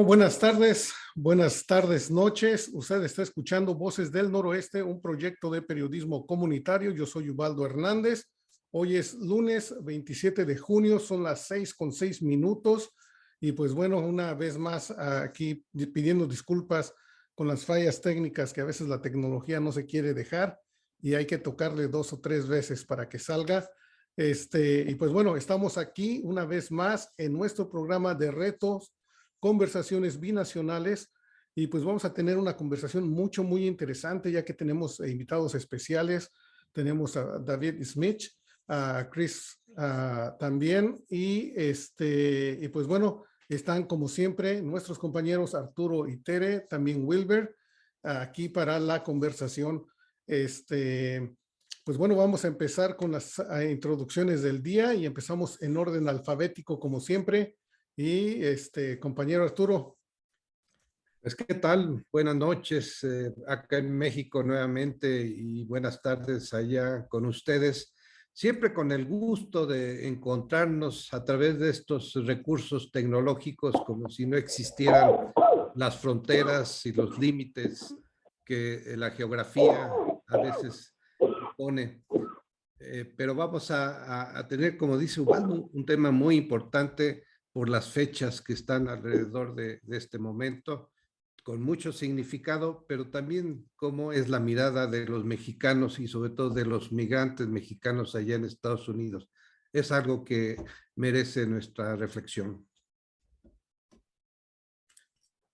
Buenas tardes, noches. Usted está escuchando Voces del Noroeste, un proyecto de periodismo comunitario. Yo soy Ubaldo Hernández. Hoy es lunes 27 de junio, son las 6:06. Y pues bueno, una vez más aquí pidiendo disculpas con las fallas técnicas que a veces la tecnología no se quiere dejar y hay que tocarle 2 o 3 veces para que salga. Y pues bueno, estamos aquí una vez más en nuestro programa de retos, conversaciones binacionales, y pues vamos a tener una conversación muy interesante, ya que tenemos invitados especiales. Tenemos a David Smith, a Chris también, y pues bueno, están como siempre nuestros compañeros Arturo y Tere, también Wilber, aquí para la conversación. Pues bueno, vamos a empezar con las introducciones del día y empezamos en orden alfabético como siempre. Y compañero Arturo. Pues, ¿qué tal? Buenas noches acá en México nuevamente y buenas tardes allá con ustedes. Siempre con el gusto de encontrarnos a través de estos recursos tecnológicos como si no existieran las fronteras y los límites que la geografía a veces pone. Pero vamos a tener, como dice Ubaldo, un tema muy importante por las fechas que están alrededor de este momento, con mucho significado, pero también cómo es la mirada de los mexicanos y sobre todo de los migrantes mexicanos allá en Estados Unidos. Es algo que merece nuestra reflexión.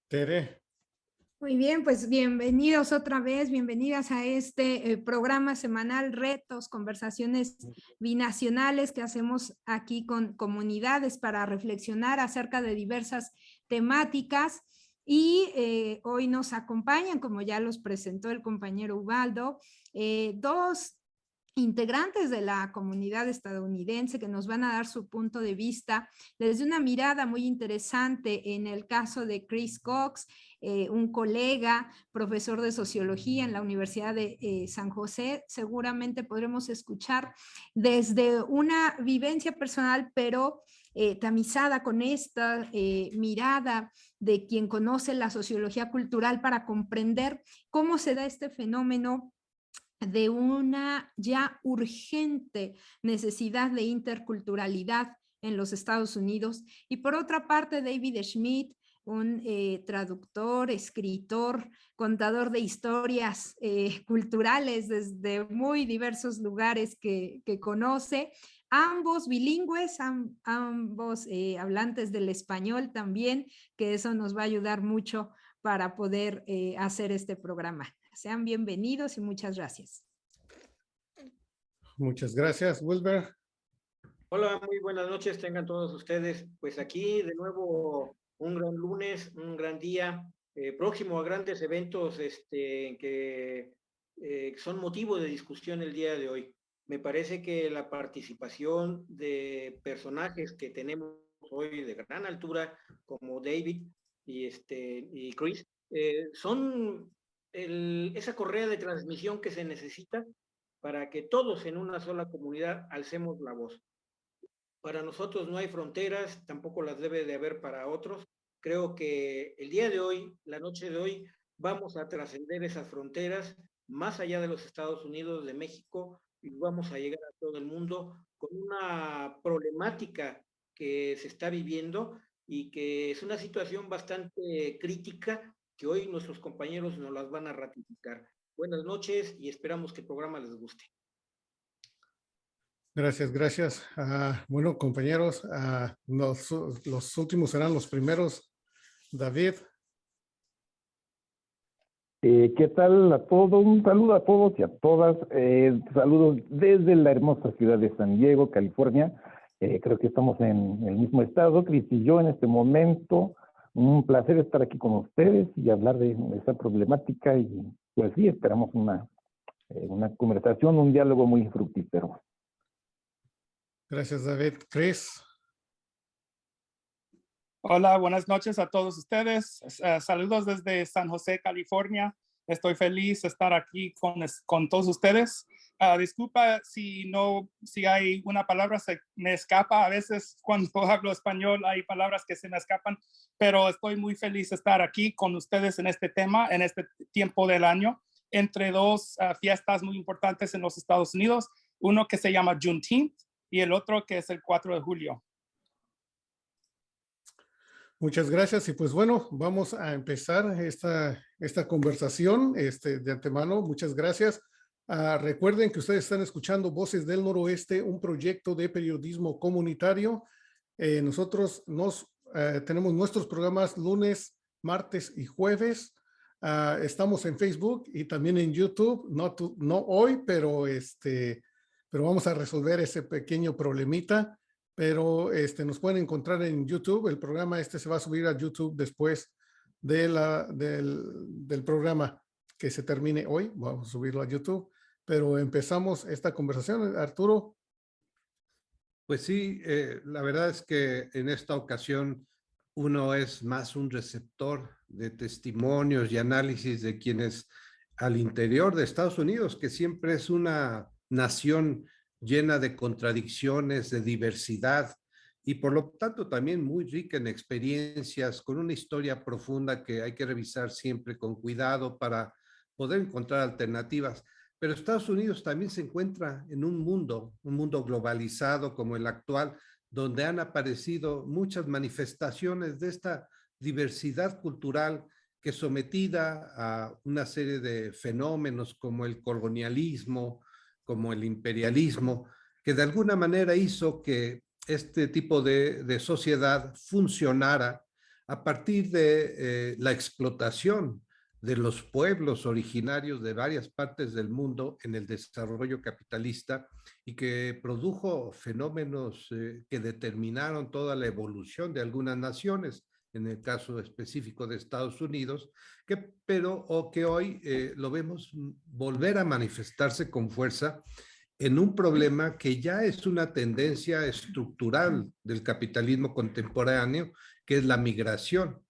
Tere. Muy bien, pues bienvenidos otra vez, bienvenidas a este programa semanal Retos, Conversaciones Binacionales que hacemos aquí con comunidades para reflexionar acerca de diversas temáticas. Y hoy nos acompañan, como ya los presentó el compañero Ubaldo, dos integrantes de la comunidad estadounidense que nos van a dar su punto de vista desde una mirada muy interesante. En el caso de Chris Cox, un colega, profesor de sociología en la Universidad de San José, seguramente podremos escuchar desde una vivencia personal, pero tamizada con esta mirada de quien conoce la sociología cultural para comprender cómo se da este fenómeno de una ya urgente necesidad de interculturalidad en los Estados Unidos. Y por otra parte, David Schmidt, un traductor, escritor, contador de historias culturales desde muy diversos lugares que conoce, ambos bilingües, ambos hablantes del español también, que eso nos va a ayudar mucho para poder hacer este programa. Sean bienvenidos y muchas gracias. Muchas gracias, Wilber. Hola, muy buenas noches, tengan todos ustedes. Pues aquí de nuevo un gran lunes, un gran día, próximo a grandes eventos que son motivo de discusión el día de hoy. Me parece que la participación de personajes que tenemos hoy de gran altura, como David y Chris, son esa correa de transmisión que se necesita para que todos en una sola comunidad alcemos la voz. Para nosotros no hay fronteras, tampoco las debe de haber para otros. Creo que el día de hoy, la noche de hoy, vamos a trascender esas fronteras más allá de los Estados Unidos, de México, y vamos a llegar a todo el mundo con una problemática que se está viviendo y que es una situación bastante crítica que hoy nuestros compañeros nos las van a ratificar. Buenas noches y esperamos que el programa les guste. Gracias. Bueno, compañeros, los últimos serán los primeros. David. ¿Qué tal a todos? Un saludo a todos y a todas. Saludos desde la hermosa ciudad de San Diego, California. Creo que estamos en el mismo estado, Cris y yo, en este momento. Un placer estar aquí con ustedes y hablar de esta problemática. Y pues sí, esperamos una conversación, un diálogo muy fructífero. Gracias, David. Chris. Hola, buenas noches a todos ustedes. Saludos desde San José, California. Estoy feliz de estar aquí con todos ustedes. Disculpa si hay una palabra se me escapa. A veces cuando hablo español hay palabras que se me escapan, pero estoy muy feliz de estar aquí con ustedes en este tema, en este tiempo del año, entre dos fiestas muy importantes en los Estados Unidos, uno que se llama Juneteenth y el otro que es el 4 de julio. Muchas gracias y pues bueno, vamos a empezar esta conversación de antemano. Muchas gracias. Recuerden que ustedes están escuchando Voces del Noroeste, un proyecto de periodismo comunitario. Nosotros tenemos nuestros programas lunes, martes y jueves. Estamos en Facebook y también en YouTube, no hoy, pero vamos a resolver ese pequeño problemita. Pero nos pueden encontrar en YouTube. El programa se va a subir a YouTube después del programa que se termine hoy. Vamos a subirlo a YouTube. Pero empezamos esta conversación, Arturo. Pues sí, la verdad es que en esta ocasión uno es más un receptor de testimonios y análisis de quienes al interior de Estados Unidos, que siempre es una nación llena de contradicciones, de diversidad y por lo tanto también muy rica en experiencias, con una historia profunda que hay que revisar siempre con cuidado para poder encontrar alternativas. Pero Estados Unidos también se encuentra en un mundo globalizado como el actual, donde han aparecido muchas manifestaciones de esta diversidad cultural que sometida a una serie de fenómenos como el colonialismo, como el imperialismo, que de alguna manera hizo que este tipo de sociedad funcionara a partir de la explotación de los pueblos originarios de varias partes del mundo en el desarrollo capitalista y que produjo fenómenos que determinaron toda la evolución de algunas naciones, en el caso específico de Estados Unidos, que hoy lo vemos volver a manifestarse con fuerza en un problema que ya es una tendencia estructural del capitalismo contemporáneo, que es la migración,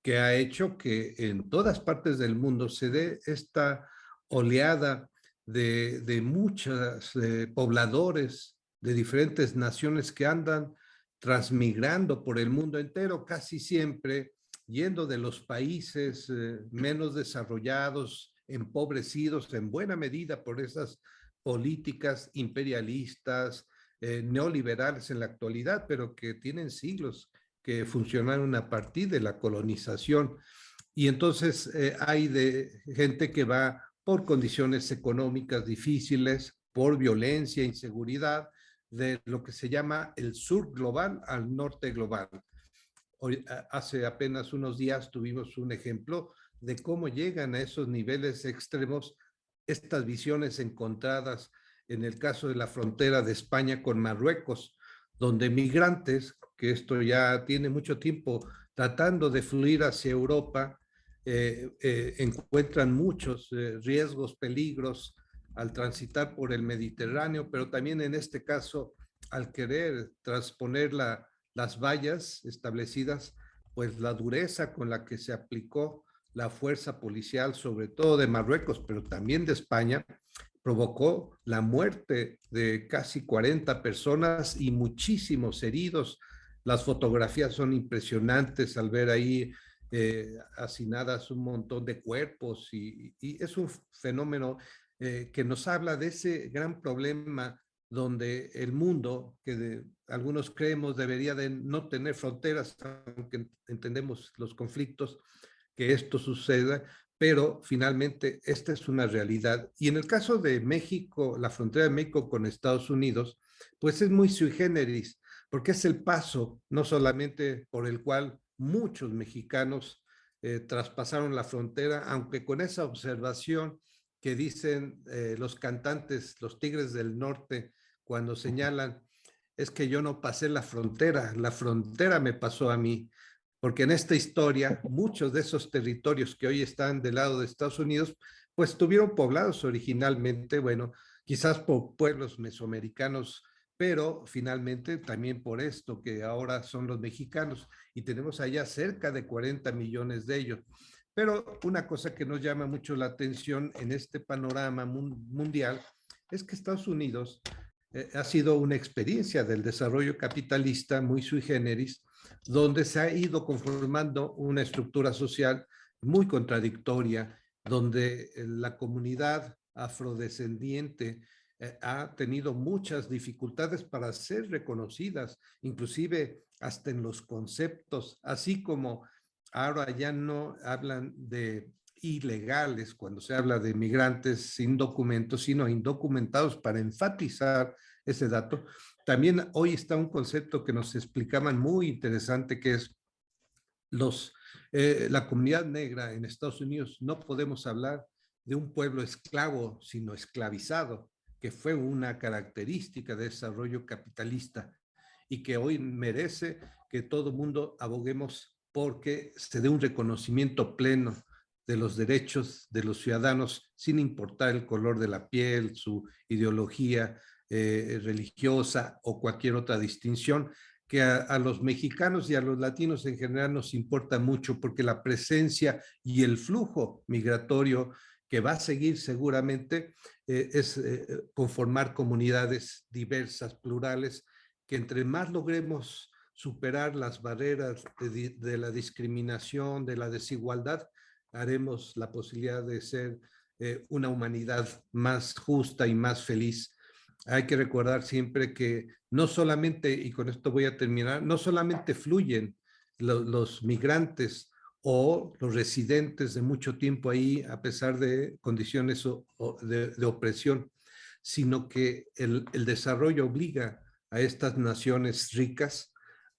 que ha hecho que en todas partes del mundo se dé esta oleada de muchos pobladores de diferentes naciones que andan transmigrando por el mundo entero, casi siempre yendo de los países menos desarrollados, empobrecidos en buena medida por esas políticas imperialistas, neoliberales en la actualidad, pero que tienen siglos que funcionaron a partir de la colonización. Y entonces hay de gente que va por condiciones económicas difíciles, por violencia, inseguridad, de lo que se llama el sur global al norte global. Hoy, hace apenas unos días tuvimos un ejemplo de cómo llegan a esos niveles extremos estas visiones encontradas en el caso de la frontera de España con Marruecos, donde migrantes, que esto ya tiene mucho tiempo tratando de fluir hacia Europa, encuentran muchos riesgos, peligros al transitar por el Mediterráneo, pero también en este caso al querer transponer las vallas establecidas, pues la dureza con la que se aplicó la fuerza policial, sobre todo de Marruecos, pero también de España, provocó la muerte de casi 40 personas y muchísimos heridos. Las fotografías son impresionantes al ver ahí hacinadas un montón de cuerpos y es un fenómeno que nos habla de ese gran problema donde el mundo, que algunos creemos debería de no tener fronteras, aunque entendemos los conflictos, que esto suceda, pero finalmente esta es una realidad. Y en el caso de México, la frontera de México con Estados Unidos, pues es muy sui generis, porque es el paso no solamente por el cual muchos mexicanos traspasaron la frontera, aunque con esa observación que dicen los cantantes, los Tigres del Norte, cuando señalan, es que yo no pasé la frontera me pasó a mí. Porque en esta historia, muchos de esos territorios que hoy están del lado de Estados Unidos, pues estuvieron poblados originalmente, bueno, quizás por pueblos mesoamericanos, pero finalmente también por esto que ahora son los mexicanos y tenemos allá cerca de 40 millones de ellos. Pero una cosa que nos llama mucho la atención en este panorama mundial es que Estados Unidos ha sido una experiencia del desarrollo capitalista muy sui generis, donde se ha ido conformando una estructura social muy contradictoria, donde la comunidad afrodescendiente ha tenido muchas dificultades para ser reconocidas, inclusive hasta en los conceptos, así como ahora ya no hablan de ilegales cuando se habla de migrantes sin documentos, sino indocumentados para enfatizar ese dato. También hoy está un concepto que nos explicaban muy interesante, que es la comunidad negra en Estados Unidos. No podemos hablar de un pueblo esclavo, sino esclavizado, que fue una característica de desarrollo capitalista y que hoy merece que todo el mundo aboguemos porque se dé un reconocimiento pleno de los derechos de los ciudadanos, sin importar el color de la piel, su ideología religiosa o cualquier otra distinción, que a los mexicanos y a los latinos en general nos importa mucho, porque la presencia y el flujo migratorio que va a seguir seguramente es conformar comunidades diversas, plurales, que entre más logremos superar las barreras de la discriminación, de la desigualdad, haremos la posibilidad de ser una humanidad más justa y más feliz. Hay que recordar siempre que no solamente, y con esto voy a terminar, no solamente fluyen los migrantes o los residentes de mucho tiempo ahí a pesar de condiciones de opresión, sino que el desarrollo obliga a estas naciones ricas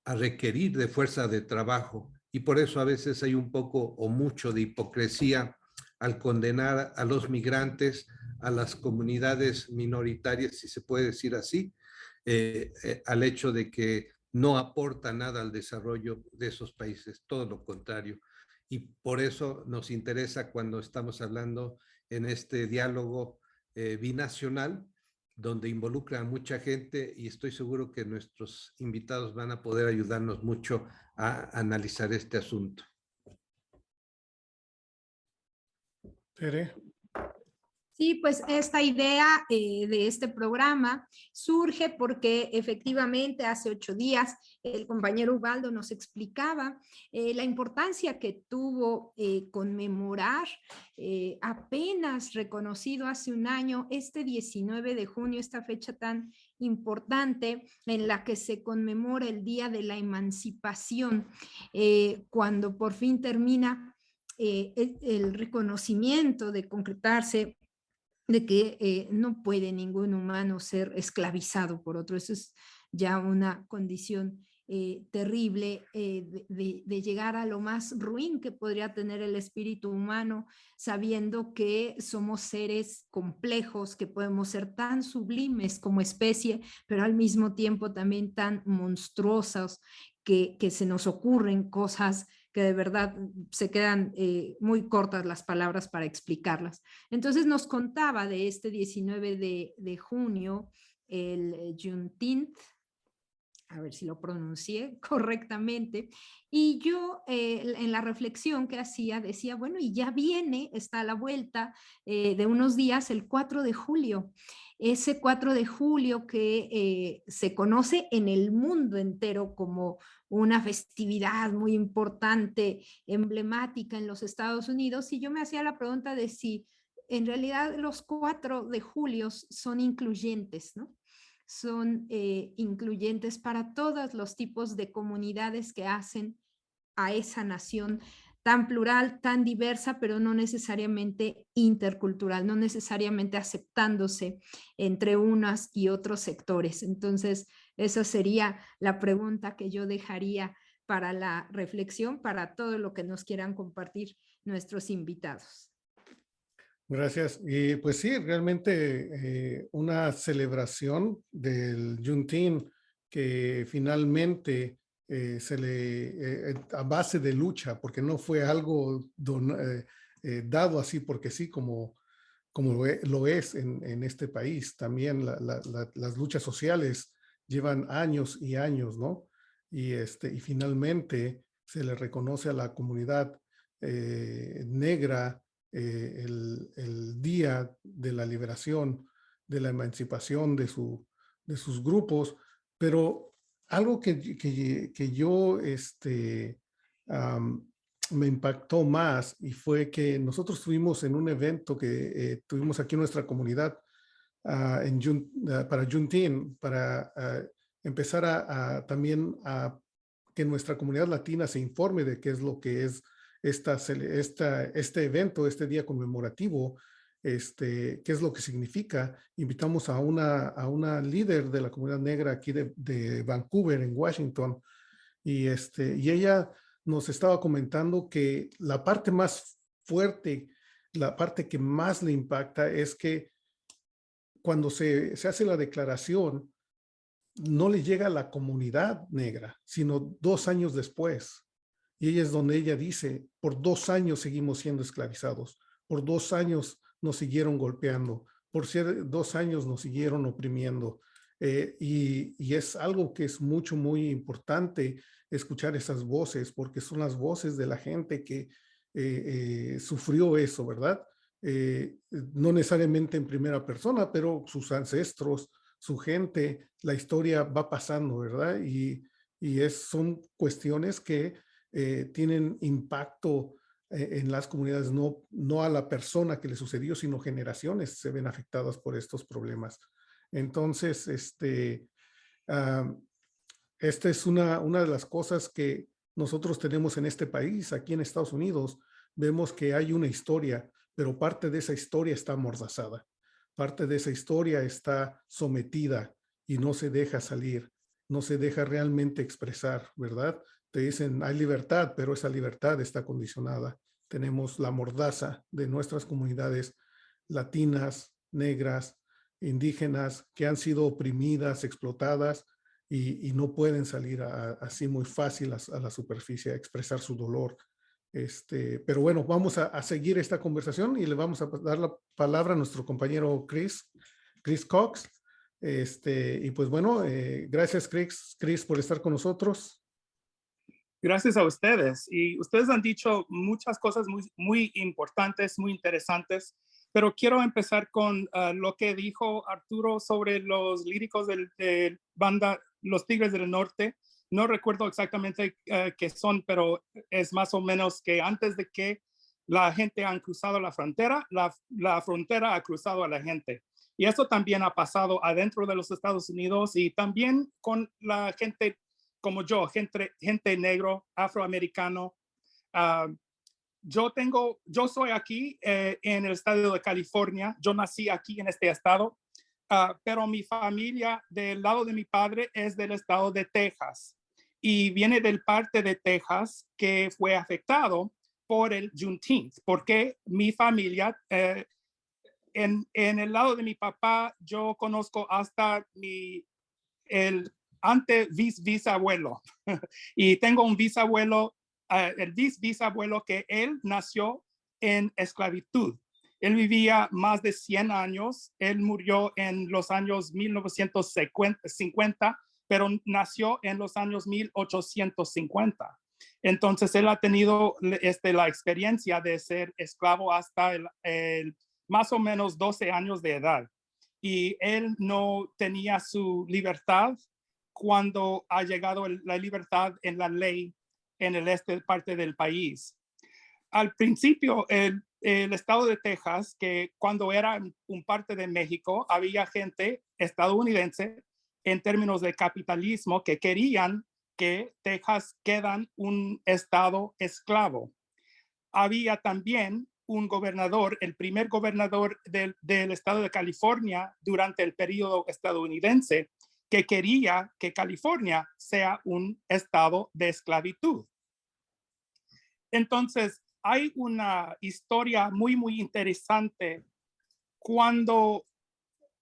a requerir de fuerza de trabajo, y por eso a veces hay un poco o mucho de hipocresía al condenar a los migrantes, a las comunidades minoritarias, si se puede decir así, al hecho de que no aporta nada al desarrollo de esos países, todo lo contrario. Y por eso nos interesa cuando estamos hablando en este diálogo binacional, donde involucra a mucha gente, y estoy seguro que nuestros invitados van a poder ayudarnos mucho a analizar este asunto. Tere. Sí, pues esta idea de este programa surge porque efectivamente hace 8 días el compañero Ubaldo nos explicaba la importancia que tuvo conmemorar apenas reconocido hace un año este 19 de junio, esta fecha tan importante en la que se conmemora el Día de la Emancipación, cuando por fin termina el reconocimiento de concretarse de que no puede ningún humano ser esclavizado por otro. Eso es ya una condición terrible de llegar a lo más ruin que podría tener el espíritu humano, sabiendo que somos seres complejos, que podemos ser tan sublimes como especie, pero al mismo tiempo también tan monstruosos que se nos ocurren cosas que de verdad se quedan muy cortas las palabras para explicarlas. Entonces nos contaba de este 19 de junio, el Juneteenth, a ver si lo pronuncié correctamente, y yo en la reflexión que hacía decía, bueno, y ya viene, está a la vuelta de unos días el 4 de julio, ese 4 de julio que se conoce en el mundo entero como una festividad muy importante, emblemática en los Estados Unidos, y yo me hacía la pregunta de si en realidad los 4 de julio son incluyentes, ¿no? Son incluyentes para todos los tipos de comunidades que hacen a esa nación tan plural, tan diversa, pero no necesariamente intercultural, no necesariamente aceptándose entre unos y otros sectores. Entonces, esa sería la pregunta que yo dejaría para la reflexión, para todo lo que nos quieran compartir nuestros invitados. Gracias. Y pues sí, realmente una celebración del Juneteenth que finalmente a base de lucha, porque no fue algo dado así porque sí, como lo es en este país. También las luchas sociales llevan años y años, ¿no? Y finalmente se le reconoce a la comunidad negra el Día de la Liberación de la emancipación de sus grupos, pero algo que yo me impactó más y fue que nosotros estuvimos en un evento que tuvimos aquí en nuestra comunidad para Juneteenth, para empezar también a que nuestra comunidad latina se informe de qué es lo que es este evento, este día conmemorativo, qué es lo que significa. Invitamos a una líder de la comunidad negra aquí de Vancouver, en Washington, y ella nos estaba comentando que la parte más fuerte, la parte que más le impacta es que cuando se hace la declaración, no le llega a la comunidad negra, sino 2 años después. Y ella es donde ella dice, por 2 años seguimos siendo esclavizados, por 2 años nos siguieron golpeando, por 2 años nos siguieron oprimiendo. Y es algo que es muy importante escuchar esas voces, porque son las voces de la gente que sufrió eso, ¿verdad? No necesariamente en primera persona, pero sus ancestros, su gente, la historia va pasando, ¿verdad? Y son cuestiones que tienen impacto en las comunidades, no a la persona que le sucedió, sino generaciones se ven afectadas por estos problemas. Entonces, esta es una de las cosas que nosotros tenemos en este país, aquí en Estados Unidos. Vemos que hay una historia, pero parte de esa historia está amordazada. Parte de esa historia está sometida y no se deja salir, no se deja realmente expresar, ¿verdad? Te dicen, hay libertad, pero esa libertad está condicionada. Tenemos la mordaza de nuestras comunidades latinas, negras, indígenas, que han sido oprimidas, explotadas, y no pueden salir así muy fácil a la superficie a expresar su dolor. Pero bueno, vamos a seguir esta conversación y le vamos a dar la palabra a nuestro compañero Chris Cox. Y pues bueno, gracias Chris por estar con nosotros. Gracias a ustedes. Y ustedes han dicho muchas cosas muy importantes, muy interesantes, pero quiero empezar con lo que dijo Arturo sobre los líricos de banda Los Tigres del Norte. No recuerdo exactamente qué son, pero es más o menos que antes de que la gente ha cruzado la frontera, la frontera ha cruzado a la gente. Y eso también ha pasado adentro de los Estados Unidos y también con la gente como yo, gente negro, afroamericano. Yo soy aquí en el estado de California. Yo nací aquí en este estado, pero mi familia del lado de mi padre es del estado de Texas y viene del parte de Texas que fue afectado por el Juneteenth, porque mi familia, en el lado de mi papá, yo conozco hasta el bisabuelo y tengo un bisabuelo, el bisabuelo que él nació en esclavitud. Él vivía más de 100 años, él murió en los años 1950, pero nació en los años 1850. Entonces él ha tenido la experiencia de ser esclavo hasta más o menos 12 años de edad. Y él no tenía su libertad cuando ha llegado la libertad en la ley en el este parte del país. Al principio, el estado de Texas, que cuando era un parte de México, había gente estadounidense en términos de capitalismo que querían que Texas quede un estado esclavo. Había también un gobernador, el primer gobernador del estado de California durante el periodo estadounidense, que quería que California sea un estado de esclavitud. Entonces, hay una historia muy interesante cuando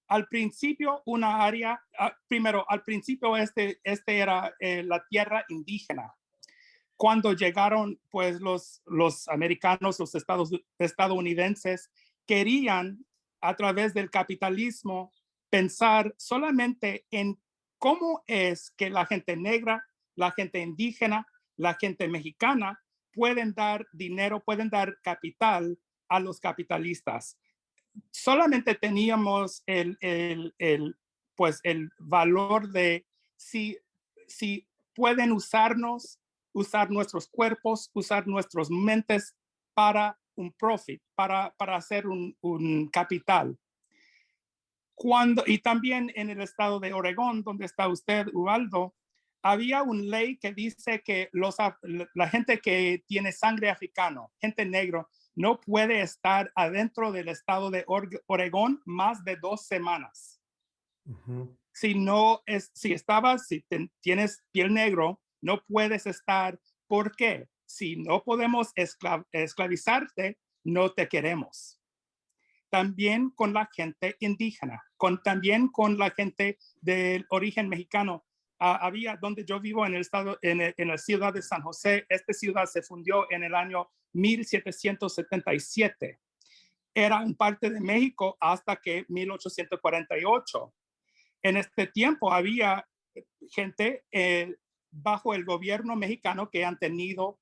al principio al principio este era la tierra indígena. Cuando llegaron pues los americanos, los estadounidenses, querían a través del capitalismo pensar solamente en cómo es que la gente negra, la gente indígena, la gente mexicana pueden dar dinero, pueden dar capital a los capitalistas. solamente teníamos pues el valor de si pueden usar nuestros cuerpos, usar nuestras mentes para un profit, para hacer un capital. Y también en el estado de Oregón, donde está usted, Ubaldo, había una ley que dice que la gente que tiene sangre africano, gente negro, no puede estar adentro del estado de Oregón más de 2 semanas. Si tienes piel negro, no puedes estar. ¿Por qué? Si no podemos esclavizarte, no te queremos. También con la gente indígena, también con la gente del origen mexicano. Había donde yo vivo en el estado, en la ciudad de San José. Esta ciudad se fundió en el año 1777. Era un parte de México hasta que 1848. En este tiempo había gente bajo el gobierno mexicano que han tenido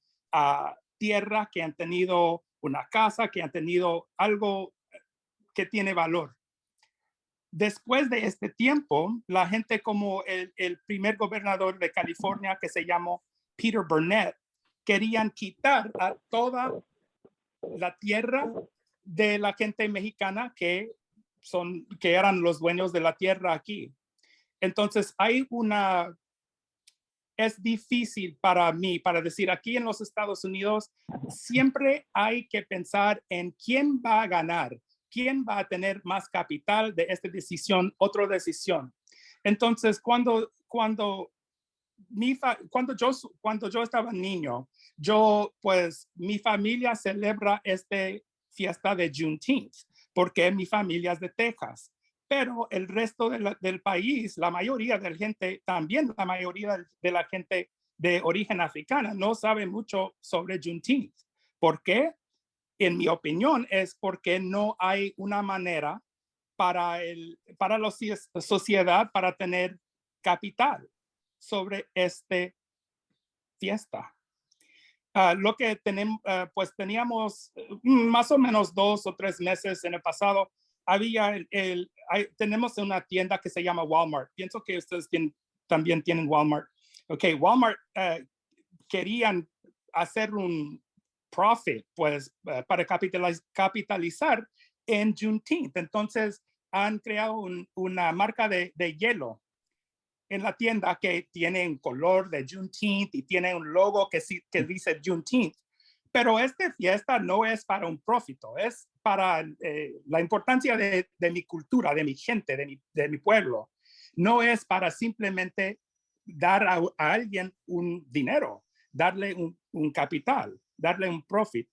tierra, que han tenido una casa, que han tenido algo que tiene valor. Después de este tiempo, la gente como el primer gobernador de California, que se llamó Peter Burnett, querían quitar a toda la tierra de la gente mexicana que eran los dueños de la tierra aquí. Entonces es difícil para mí, para decir, aquí en los Estados Unidos, siempre hay que pensar en quién va a ganar, quién va a tener más capital de esta decisión, otra decisión. Entonces, cuando yo estaba niño, mi familia celebra esta fiesta de Juneteenth, porque mi familia es de Texas. Pero el resto del país, la mayoría de la gente, también la mayoría de la gente de origen africana no sabe mucho sobre Juneteenth. ¿Por qué? En mi opinión, es porque no hay una manera para la sociedad para tener capital sobre esta fiesta. Lo que teníamos más o menos 2 o 3 meses en el pasado. Tenemos una tienda que se llama Walmart. Pienso que ustedes también tienen Walmart. Ok, Walmart querían hacer un profit, para capitalizar en Juneteenth. Entonces, han creado una marca de hielo en la tienda que tiene un color de Juneteenth y tiene un logo que dice Juneteenth. Pero esta fiesta no es para un profito, es para la importancia de mi cultura, de mi gente, de mi pueblo. No es para simplemente dar a alguien un dinero, darle un capital, darle un profit.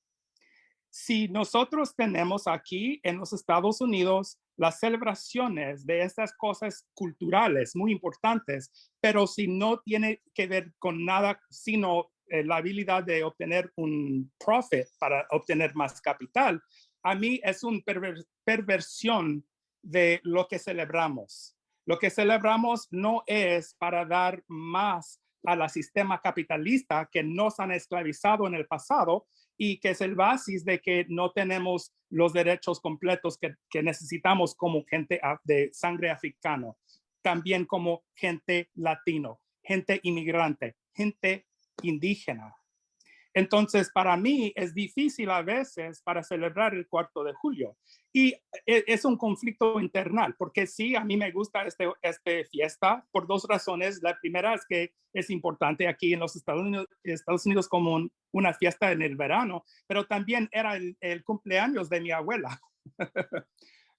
Si nosotros tenemos aquí en los Estados Unidos las celebraciones de estas cosas culturales muy importantes, pero si no tiene que ver con nada, sino la habilidad de obtener un profit para obtener más capital, a mí es una perversión de lo que celebramos. Lo que celebramos no es para dar más al sistema capitalista que nos han esclavizado en el pasado y que es el basis de que no tenemos los derechos completos que necesitamos como gente de sangre africano, también como gente latino, gente inmigrante, gente indígena. Entonces, para mí es difícil a veces para celebrar el 4 de julio. Y es un conflicto internal, porque sí, a mí me gusta esta fiesta por 2 razones. La primera es que es importante aquí en los Estados Unidos como una fiesta en el verano, pero también era el cumpleaños de mi abuela.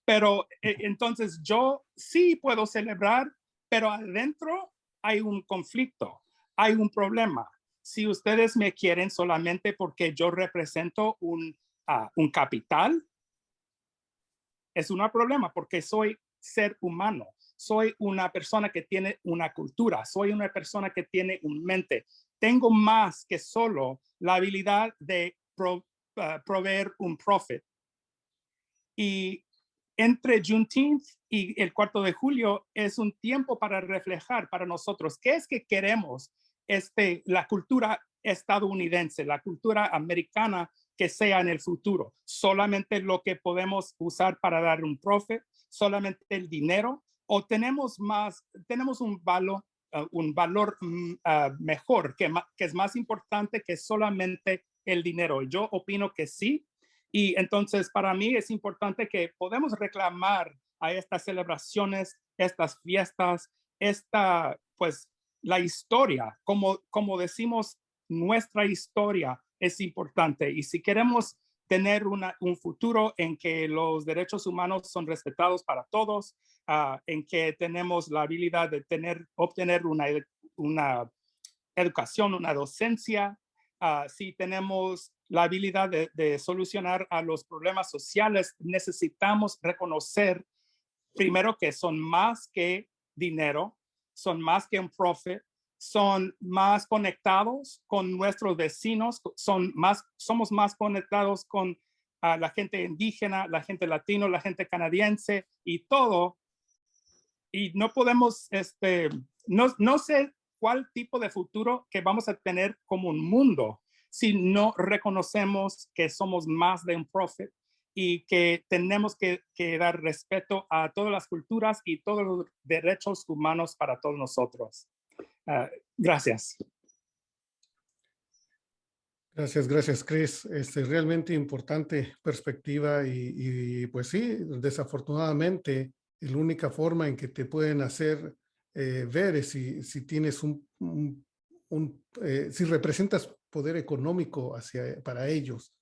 Pero entonces yo sí puedo celebrar, pero adentro hay un conflicto, hay un problema. Si ustedes me quieren solamente porque yo represento un capital, es un problema porque soy ser humano, soy una persona que tiene una cultura, soy una persona que tiene una mente. Tengo más que solo la habilidad de proveer un profit. Y entre Juneteenth y el 4 de julio es un tiempo para reflejar para nosotros qué es que queremos la cultura estadounidense, la cultura americana que sea en el futuro. Solamente lo que podemos usar para dar un profit, solamente el dinero, o tenemos un valor mejor, que es más importante que solamente el dinero. Yo opino que sí. Y entonces para mí es importante que podemos reclamar a estas celebraciones, estas fiestas, pues la historia, como decimos, nuestra historia es importante. Y si queremos tener un futuro en que los derechos humanos son respetados para todos, en que tenemos la habilidad de obtener una educación, una docencia, si tenemos la habilidad de solucionar a los problemas sociales, necesitamos reconocer primero que son más que dinero, son más que un profit, son más conectados con nuestros vecinos, somos más conectados con la gente indígena, la gente latino, la gente canadiense y todo. Y no podemos, no sé cuál tipo de futuro que vamos a tener como un mundo si no reconocemos que somos más de un profit y que tenemos que dar respeto a todas las culturas y todos los derechos humanos para todos nosotros. Gracias. Gracias, Chris. Realmente importante perspectiva y pues sí, desafortunadamente, la única forma en que te pueden hacer ver es si tienes si representas poder económico para ellos,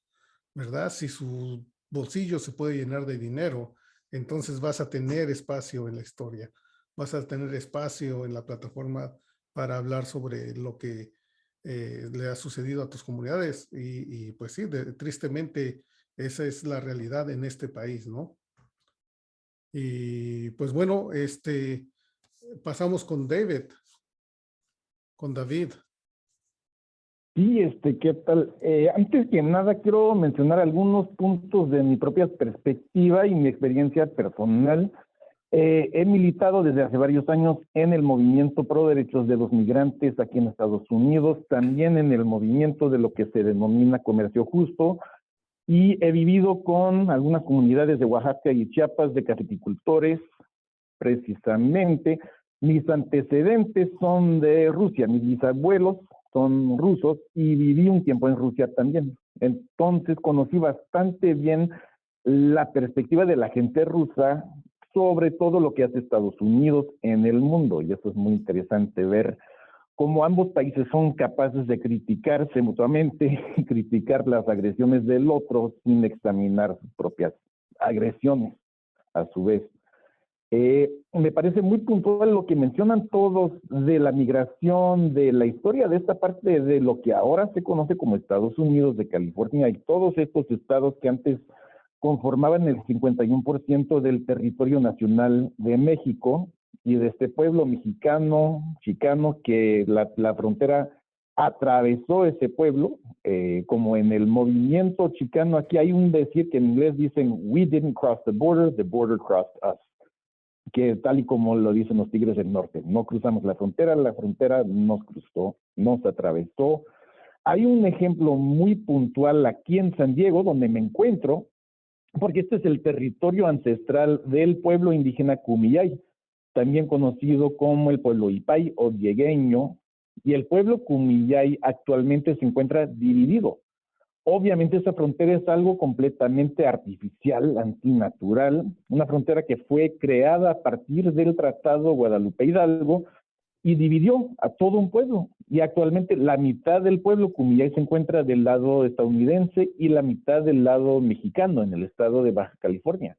¿verdad? Si su bolsillo se puede llenar de dinero, entonces vas a tener espacio en la historia, vas a tener espacio en la plataforma para hablar sobre lo que le ha sucedido a tus comunidades y pues sí, tristemente esa es la realidad en este país, ¿no? Y pues bueno, pasamos con David. Sí, ¿qué tal? Antes que nada quiero mencionar algunos puntos de mi propia perspectiva y mi experiencia personal. He militado desde hace varios años en el movimiento pro derechos de los migrantes aquí en Estados Unidos, también en el movimiento de lo que se denomina comercio justo, y he vivido con algunas comunidades de Oaxaca y Chiapas de caficultores, precisamente. Mis antecedentes son de Rusia, mis bisabuelos son rusos y viví un tiempo en Rusia también. Entonces conocí bastante bien la perspectiva de la gente rusa sobre todo lo que hace Estados Unidos en el mundo, y eso es muy interesante ver cómo ambos países son capaces de criticarse mutuamente y criticar las agresiones del otro sin examinar sus propias agresiones a su vez. Me parece muy puntual lo que mencionan todos de la migración, de la historia de esta parte de lo que ahora se conoce como Estados Unidos de California y todos estos estados que antes conformaban el 51% del territorio nacional de México y de este pueblo mexicano, chicano, que la frontera atravesó ese pueblo, como en el movimiento chicano, aquí hay un decir que en inglés dicen, we didn't cross the border crossed us, que tal y como lo dicen los Tigres del Norte, no cruzamos la frontera nos cruzó, nos atravesó. Hay un ejemplo muy puntual aquí en San Diego, donde me encuentro, porque este es el territorio ancestral del pueblo indígena Kumeyaay, también conocido como el pueblo Ipay o diegueño, y el pueblo Kumeyaay actualmente se encuentra dividido. Obviamente esa frontera es algo completamente artificial, antinatural, una frontera que fue creada a partir del Tratado Guadalupe Hidalgo y dividió a todo un pueblo. Y actualmente la mitad del pueblo Kumeyaay se encuentra del lado estadounidense y la mitad del lado mexicano, en el estado de Baja California.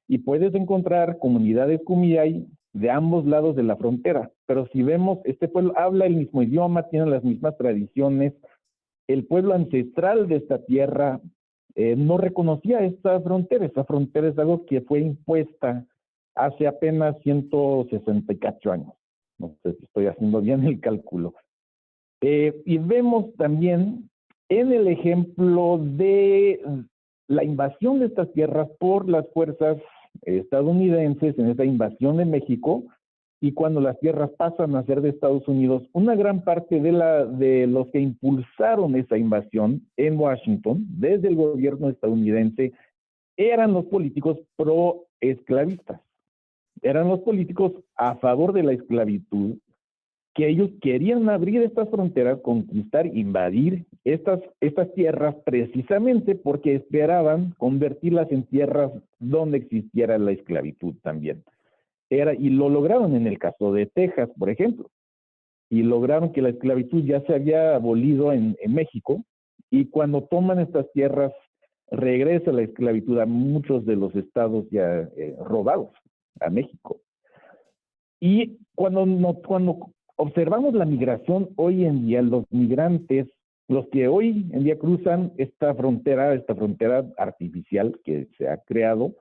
Y puedes encontrar comunidades Kumeyaay de ambos lados de la frontera. Pero si vemos, este pueblo habla el mismo idioma, tiene las mismas tradiciones. El pueblo ancestral de esta tierra no reconocía esta frontera. Esta frontera es algo que fue impuesta hace apenas 164 años. No sé si estoy haciendo bien el cálculo. Y vemos también en el ejemplo de la invasión de estas tierras por las fuerzas estadounidenses, en esta invasión de México, y cuando las tierras pasan a ser de Estados Unidos, una gran parte de los que impulsaron esa invasión en Washington, desde el gobierno estadounidense, eran los políticos pro-esclavistas. Eran los políticos a favor de la esclavitud, que ellos querían abrir estas fronteras, conquistar, invadir estas tierras precisamente porque esperaban convertirlas en tierras donde existiera la esclavitud también. Y lo lograron en el caso de Texas, por ejemplo, y lograron que la esclavitud ya se había abolido en México, y cuando toman estas tierras, regresa la esclavitud a muchos de los estados ya robados a México. Y cuando observamos la migración hoy en día, los migrantes, los que hoy en día cruzan esta frontera artificial que se ha creado,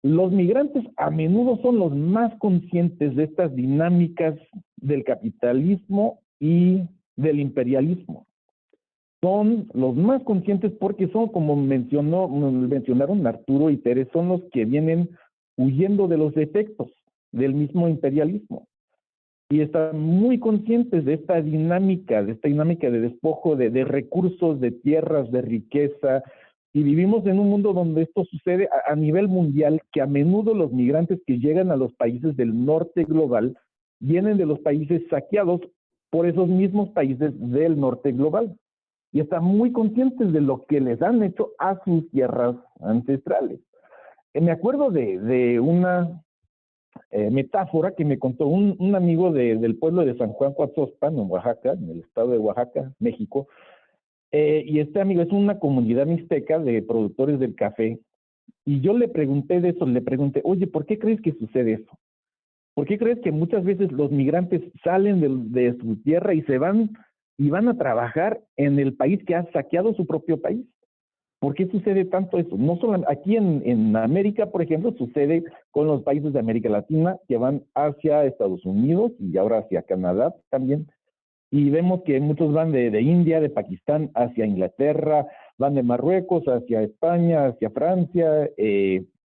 los migrantes a menudo son los más conscientes de estas dinámicas del capitalismo y del imperialismo. Son los más conscientes porque son, como mencionaron Arturo y Tere, son los que vienen huyendo de los efectos del mismo imperialismo. Y están muy conscientes de esta dinámica de despojo de recursos, de tierras, de riqueza. Y vivimos en un mundo donde esto sucede a nivel mundial, que a menudo los migrantes que llegan a los países del norte global vienen de los países saqueados por esos mismos países del norte global. Y están muy conscientes de lo que les han hecho a sus tierras ancestrales. Me acuerdo de una metáfora que me contó un amigo del pueblo de San Juan Coatzospan, en Oaxaca, en el estado de Oaxaca, México. Y este amigo es una comunidad mixteca de productores del café. Y yo le pregunté, oye, ¿por qué crees que sucede eso? ¿Por qué crees que muchas veces los migrantes salen de su tierra y se van y van a trabajar en el país que ha saqueado su propio país? ¿Por qué sucede tanto eso? No solo aquí en América, por ejemplo, sucede con los países de América Latina que van hacia Estados Unidos y ahora hacia Canadá también. Y vemos que muchos van de India, de Pakistán hacia Inglaterra, van de Marruecos hacia España, hacia Francia,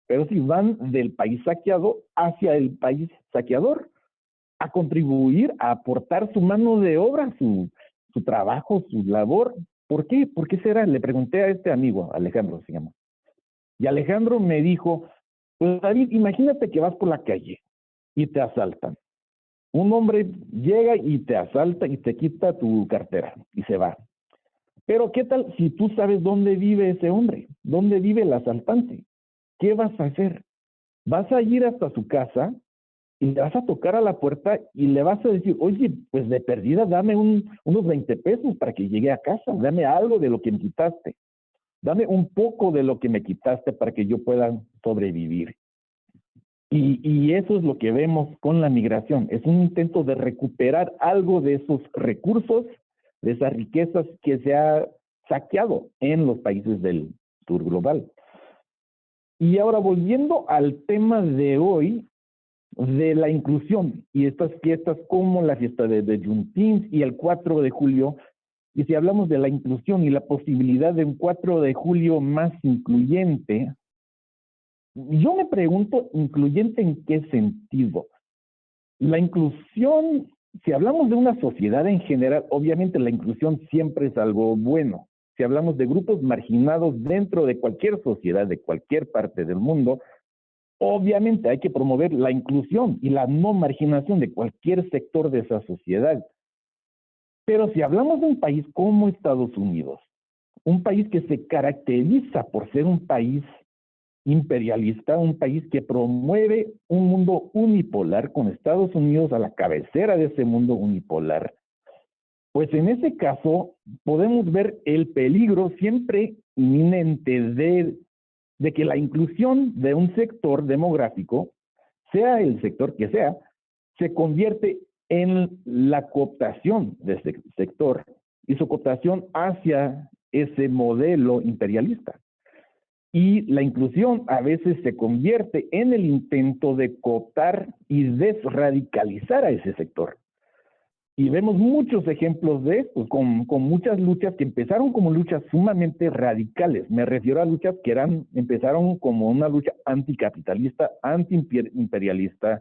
pero sí van del país saqueado hacia el país saqueador, a contribuir, a aportar su mano de obra, su trabajo, su labor. ¿Por qué? ¿Por qué será? Le pregunté a este amigo, Alejandro se llama. Y Alejandro me dijo, pues David, imagínate que vas por la calle y te asaltan. Un hombre llega y te asalta y te quita tu cartera y se va. Pero ¿qué tal si tú sabes dónde vive ese hombre? ¿Dónde vive el asaltante? ¿Qué vas a hacer? Vas a ir hasta su casa y le vas a tocar a la puerta y le vas a decir, oye, pues de perdida dame unos 20 pesos para que llegue a casa, dame algo de lo que me quitaste, dame un poco de lo que me quitaste para que yo pueda sobrevivir. Y eso es lo que vemos con la migración, es un intento de recuperar algo de esos recursos, de esas riquezas que se ha saqueado en los países del sur global. Y ahora volviendo al tema de hoy, de la inclusión y estas fiestas como la fiesta de Juneteenth y el 4 de julio, y si hablamos de la inclusión y la posibilidad de un 4 de julio más incluyente, yo me pregunto, ¿incluyente en qué sentido? La inclusión, si hablamos de una sociedad en general, obviamente la inclusión siempre es algo bueno. Si hablamos de grupos marginados dentro de cualquier sociedad, de cualquier parte del mundo, obviamente hay que promover la inclusión y la no marginación de cualquier sector de esa sociedad. Pero si hablamos de un país como Estados Unidos, un país que se caracteriza por ser un país imperialista, un país que promueve un mundo unipolar con Estados Unidos a la cabecera de ese mundo unipolar, pues en ese caso podemos ver el peligro siempre inminente de que la inclusión de un sector demográfico, sea el sector que sea, se convierte en la cooptación de ese sector y su cooptación hacia ese modelo imperialista. Y la inclusión a veces se convierte en el intento de cooptar y desradicalizar a ese sector. Y vemos muchos ejemplos de esto, con muchas luchas que empezaron como luchas sumamente radicales. Me refiero a luchas que empezaron como una lucha anticapitalista, antiimperialista,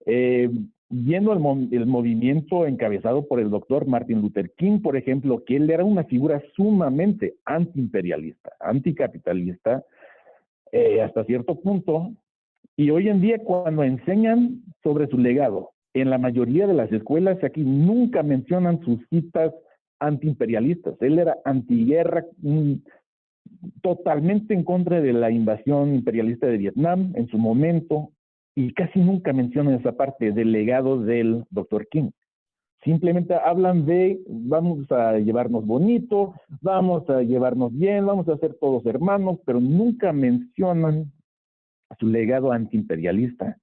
Viendo el movimiento encabezado por el doctor Martin Luther King, por ejemplo, que él era una figura sumamente antiimperialista, anticapitalista, hasta cierto punto, y hoy en día cuando enseñan sobre su legado, en la mayoría de las escuelas aquí nunca mencionan sus citas antiimperialistas. Él era antiguerra, totalmente en contra de la invasión imperialista de Vietnam en su momento, y casi nunca mencionan esa parte del legado del Dr. King. Simplemente hablan de vamos a llevarnos bonito, vamos a llevarnos bien, vamos a ser todos hermanos, pero nunca mencionan su legado antiimperialista.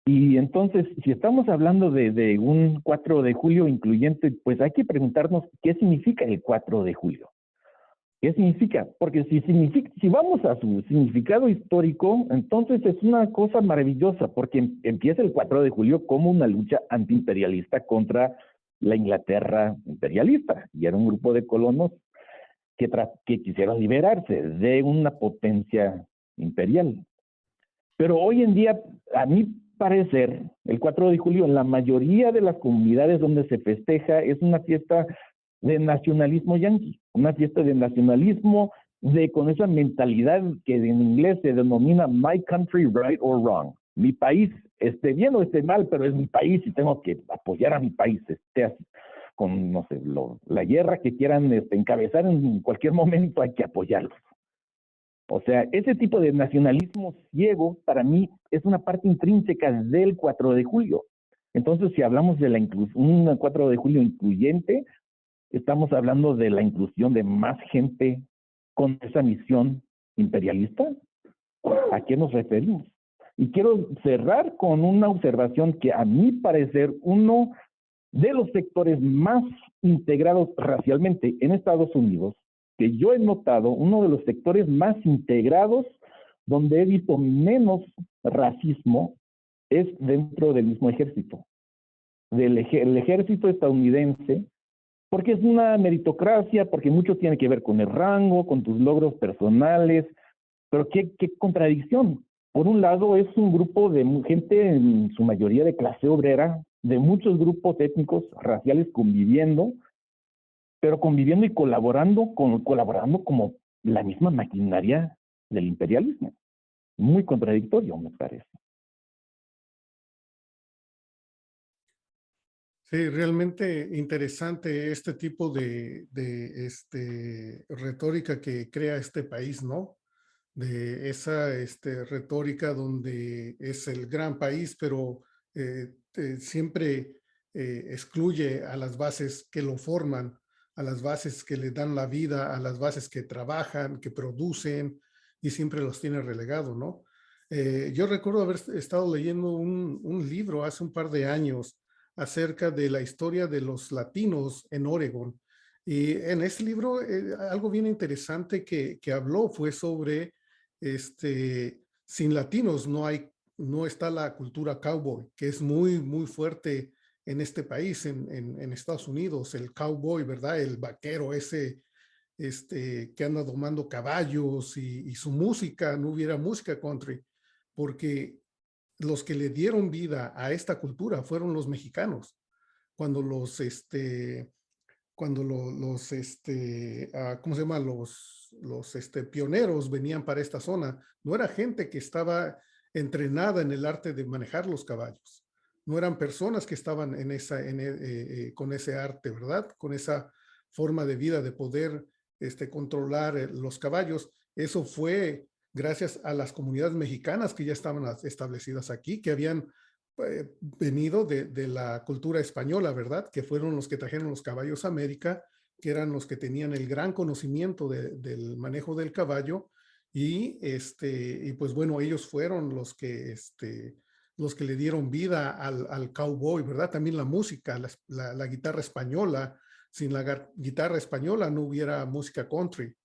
Y entonces, si estamos hablando de un 4 de julio incluyente, pues hay que preguntarnos qué significa el 4 de julio. ¿Qué significa? Porque si vamos a su significado histórico, entonces es una cosa maravillosa, porque empieza el 4 de julio como una lucha antiimperialista contra la Inglaterra imperialista. Y era un grupo de colonos que quisieron liberarse de una potencia imperial. Pero hoy en día, a mi parecer, el 4 de julio en la mayoría de las comunidades donde se festeja es una fiesta de nacionalismo yanqui, una fiesta de nacionalismo con esa mentalidad que en inglés se denomina my country right or wrong. Mi país, esté bien o esté mal, pero es mi país y tengo que apoyar a mi país, con, no sé, la guerra que quieran encabezar en cualquier momento hay que apoyarlos. O sea, ese tipo de nacionalismo ciego para mí es una parte intrínseca del 4 de julio. Entonces, si hablamos de un 4 de julio incluyente, estamos hablando de la inclusión de más gente con esa misión imperialista. ¿A qué nos referimos? Y quiero cerrar con una observación que a mi parecer uno de los sectores más integrados racialmente en Estados Unidos, que yo he notado, uno de los sectores más integrados donde he visto menos racismo es dentro del mismo ejército. El ejército estadounidense, porque es una meritocracia, porque mucho tiene que ver con el rango, con tus logros personales, pero qué contradicción. Por un lado es un grupo de gente, en su mayoría de clase obrera, de muchos grupos étnicos, raciales conviviendo, pero conviviendo y colaborando como la misma maquinaria del imperialismo. Muy contradictorio, me parece. Sí, realmente interesante este tipo de retórica que crea este país, ¿no? De esa retórica donde es el gran país, pero siempre excluye a las bases que lo forman, a las bases que le dan la vida, a las bases que trabajan, que producen, y siempre los tiene relegado, ¿no? Yo recuerdo haber estado leyendo un libro hace un par de años acerca de la historia de los latinos en Oregon. Y en ese libro algo bien interesante que habló fue sobre sin latinos no está la cultura cowboy, que es muy, muy fuerte en este país, en Estados Unidos, el cowboy, ¿verdad? El vaquero ese que anda domando caballos y su música, no hubiera música country, porque los que le dieron vida a esta cultura fueron los mexicanos. Cuando los, ¿cómo se llama? Los pioneros venían para esta zona, no era gente que estaba entrenada en el arte de manejar los caballos. No eran personas que estaban con ese arte, ¿verdad? Con esa forma de vida de poder controlar los caballos. Eso fue gracias a las comunidades mexicanas que ya estaban establecidas aquí, que habían venido de la cultura española, ¿verdad? Que fueron los que trajeron los caballos a América, que eran los que tenían el gran conocimiento del manejo del caballo, y pues bueno, ellos fueron los que le dieron vida al cowboy, ¿verdad? También la música, la guitarra española. Sin la guitarra española no hubiera música country.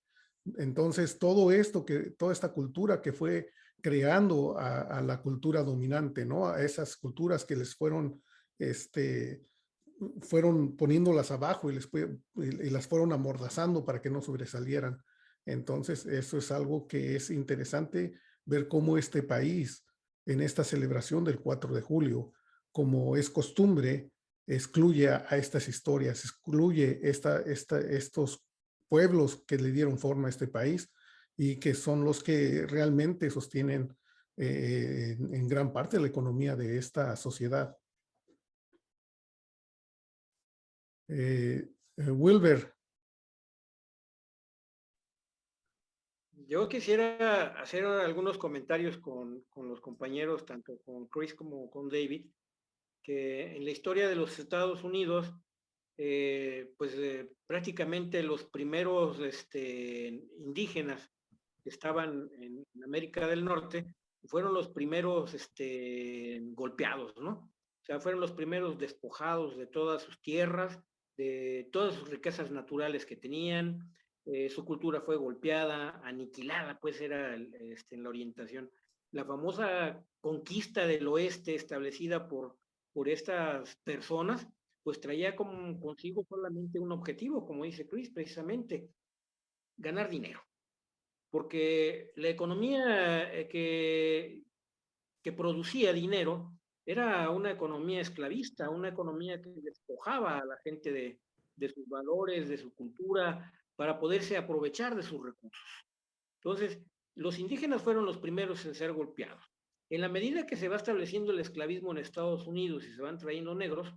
Entonces, toda esta cultura que fue creando a la cultura dominante, ¿no? A esas culturas que les fueron poniéndolas abajo y las fueron amordazando para que no sobresalieran. Entonces, eso es algo que es interesante ver cómo este país, en esta celebración del 4 de julio, como es costumbre, excluye a estas historias, excluye estos pueblos que le dieron forma a este país y que son los que realmente sostienen en gran parte la economía de esta sociedad. Wilber. Yo quisiera hacer algunos comentarios con los compañeros, tanto con Chris como con David, que en la historia de los Estados Unidos, prácticamente los primeros indígenas que estaban en América del Norte fueron los primeros golpeados, ¿no? O sea, fueron los primeros despojados de todas sus tierras, de todas sus riquezas naturales que tenían. Su cultura fue golpeada, aniquilada, pues era en la orientación. La famosa conquista del oeste establecida por estas personas, pues traía consigo solamente un objetivo, como dice Chris, precisamente, ganar dinero. Porque la economía que producía dinero era una economía esclavista, una economía que despojaba a la gente de sus valores, de su cultura, para poderse aprovechar de sus recursos. Entonces, los indígenas fueron los primeros en ser golpeados. En la medida que se va estableciendo el esclavismo en Estados Unidos y se van trayendo negros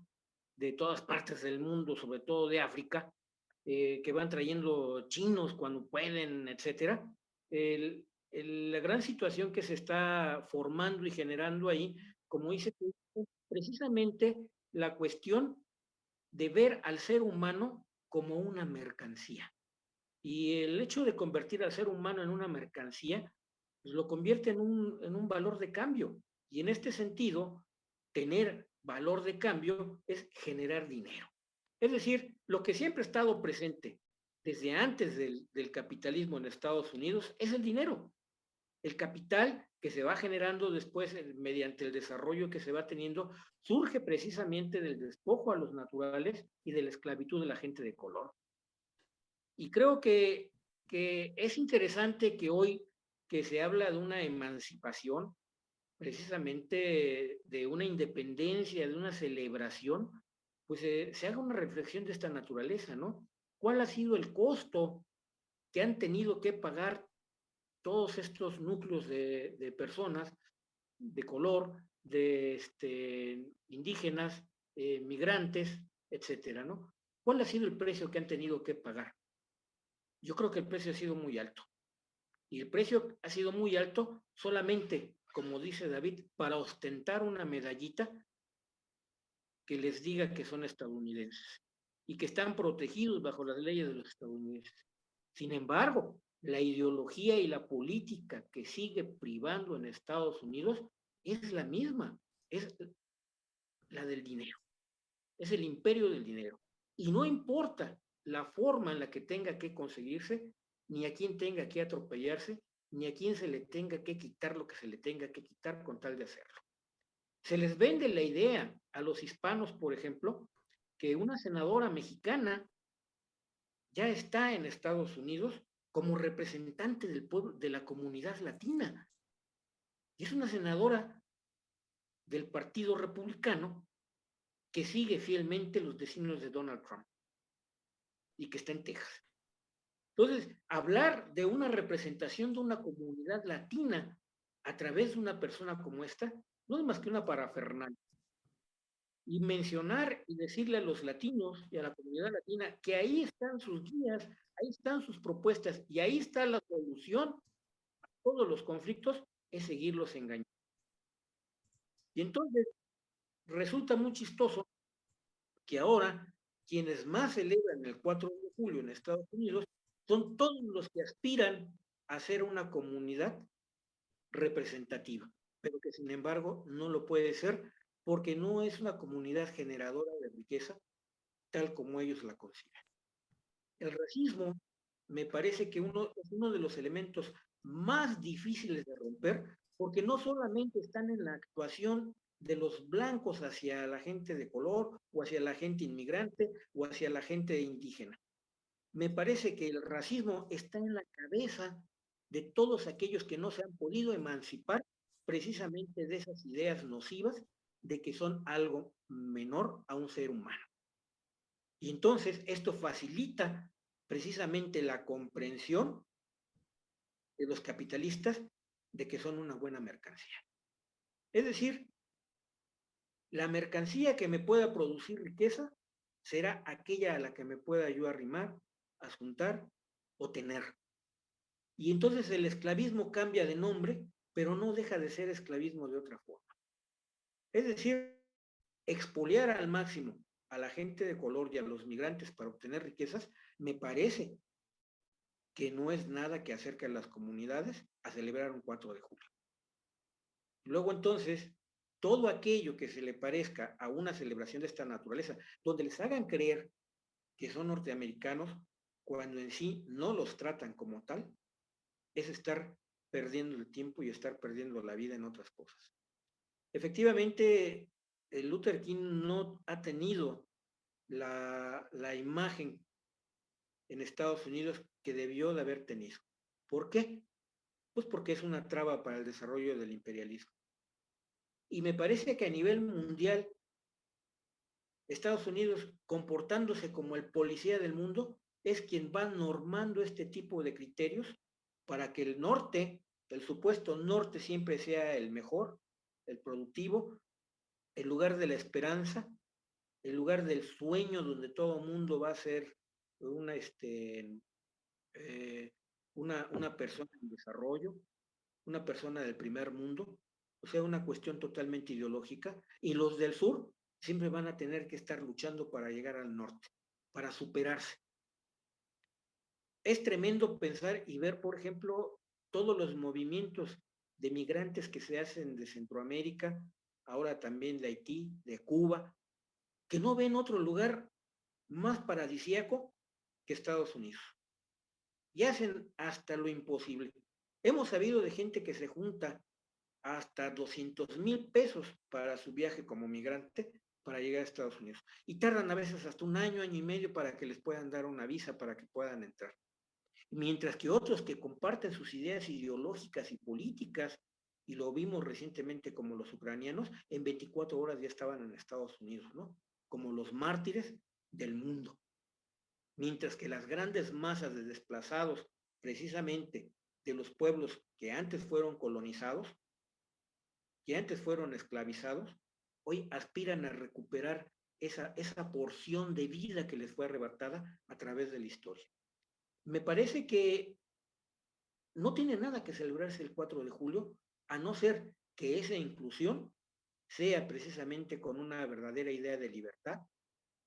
de todas partes del mundo, sobre todo de África, que van trayendo chinos cuando pueden, etcétera, la gran situación que se está formando y generando ahí, como dice, precisamente la cuestión de ver al ser humano como una mercancía. Y el hecho de convertir al ser humano en una mercancía, pues lo convierte en un valor de cambio. Y en este sentido, tener valor de cambio es generar dinero. Es decir, lo que siempre ha estado presente desde antes del capitalismo en Estados Unidos es el dinero. El capital que se va generando después mediante el desarrollo que se va teniendo surge precisamente del despojo a los naturales y de la esclavitud de la gente de color. Y creo que es interesante que hoy que se habla de una emancipación, precisamente de una independencia, de una celebración, pues se haga una reflexión de esta naturaleza, ¿no? ¿Cuál ha sido el costo que han tenido que pagar todos estos núcleos de personas de color, de indígenas, migrantes, etcétera, ¿no? ¿Cuál ha sido el precio que han tenido que pagar? Yo creo que el precio ha sido muy alto. Y el precio ha sido muy alto solamente, como dice David, para ostentar una medallita que les diga que son estadounidenses y que están protegidos bajo las leyes de los estadounidenses. Sin embargo, la ideología y la política que sigue privando en Estados Unidos es la misma, es la del dinero, es el imperio del dinero. Y no importa la forma en la que tenga que conseguirse, ni a quién tenga que atropellarse, ni a quién se le tenga que quitar lo que se le tenga que quitar con tal de hacerlo. Se les vende la idea a los hispanos, por ejemplo, que una senadora mexicana ya está en Estados Unidos como representante del pueblo, de la comunidad latina. Y es una senadora del Partido Republicano que sigue fielmente los designios de Donald Trump y que está en Texas. Entonces, hablar de una representación de una comunidad latina a través de una persona como esta no es más que una parafernalia. Y mencionar y decirle a los latinos y a la comunidad latina que ahí están sus guías, ahí están sus propuestas y ahí está la solución a todos los conflictos, es seguirlos engañando. Y entonces resulta muy chistoso que ahora quienes más celebran el 4 de julio en Estados Unidos son todos los que aspiran a ser una comunidad representativa, pero que sin embargo no lo puede ser porque no es una comunidad generadora de riqueza tal como ellos la conciben. El racismo me parece que es uno de los elementos más difíciles de romper porque no solamente están en la actuación de los blancos hacia la gente de color o hacia la gente inmigrante o hacia la gente indígena. Me parece que el racismo está en la cabeza de todos aquellos que no se han podido emancipar precisamente de esas ideas nocivas de que son algo menor a un ser humano. Y entonces esto facilita precisamente la comprensión de los capitalistas de que son una buena mercancía. Es decir, la mercancía que me pueda producir riqueza será aquella a la que me pueda yo arrimar, asuntar o tener. Y entonces el esclavismo cambia de nombre, pero no deja de ser esclavismo de otra forma. Es decir, expoliar al máximo a la gente de color y a los migrantes para obtener riquezas, me parece que no es nada que acerque a las comunidades a celebrar un 4 de julio. Luego entonces, todo aquello que se le parezca a una celebración de esta naturaleza, donde les hagan creer que son norteamericanos, cuando en sí no los tratan como tal, es estar perdiendo el tiempo y estar perdiendo la vida en otras cosas. Efectivamente, Luther King no ha tenido la imagen en Estados Unidos que debió de haber tenido. ¿Por qué? Pues porque es una traba para el desarrollo del imperialismo. Y me parece que a nivel mundial, Estados Unidos, comportándose como el policía del mundo, es quien va normando este tipo de criterios para que el norte, el supuesto norte, siempre sea el mejor, el productivo, el lugar de la esperanza, el lugar del sueño donde todo mundo va a ser una persona en desarrollo, una persona del primer mundo, o sea, una cuestión totalmente ideológica, y los del sur siempre van a tener que estar luchando para llegar al norte, para superarse. Es tremendo pensar y ver, por ejemplo, todos los movimientos de migrantes que se hacen de Centroamérica, ahora también de Haití, de Cuba, que no ven otro lugar más paradisíaco que Estados Unidos. Y hacen hasta lo imposible. Hemos sabido de gente que se junta hasta 200,000 pesos para su viaje como migrante para llegar a Estados Unidos. Y tardan a veces hasta un año, año y medio para que les puedan dar una visa para que puedan entrar. Mientras que otros que comparten sus ideas ideológicas y políticas, y lo vimos recientemente como los ucranianos, en 24 horas ya estaban en Estados Unidos, ¿no? Como los mártires del mundo. Mientras que las grandes masas de desplazados, precisamente de los pueblos que antes fueron colonizados, que antes fueron esclavizados, hoy aspiran a recuperar esa porción de vida que les fue arrebatada a través de la historia. Me parece que no tiene nada que celebrarse el 4 de julio, a no ser que esa inclusión sea precisamente con una verdadera idea de libertad,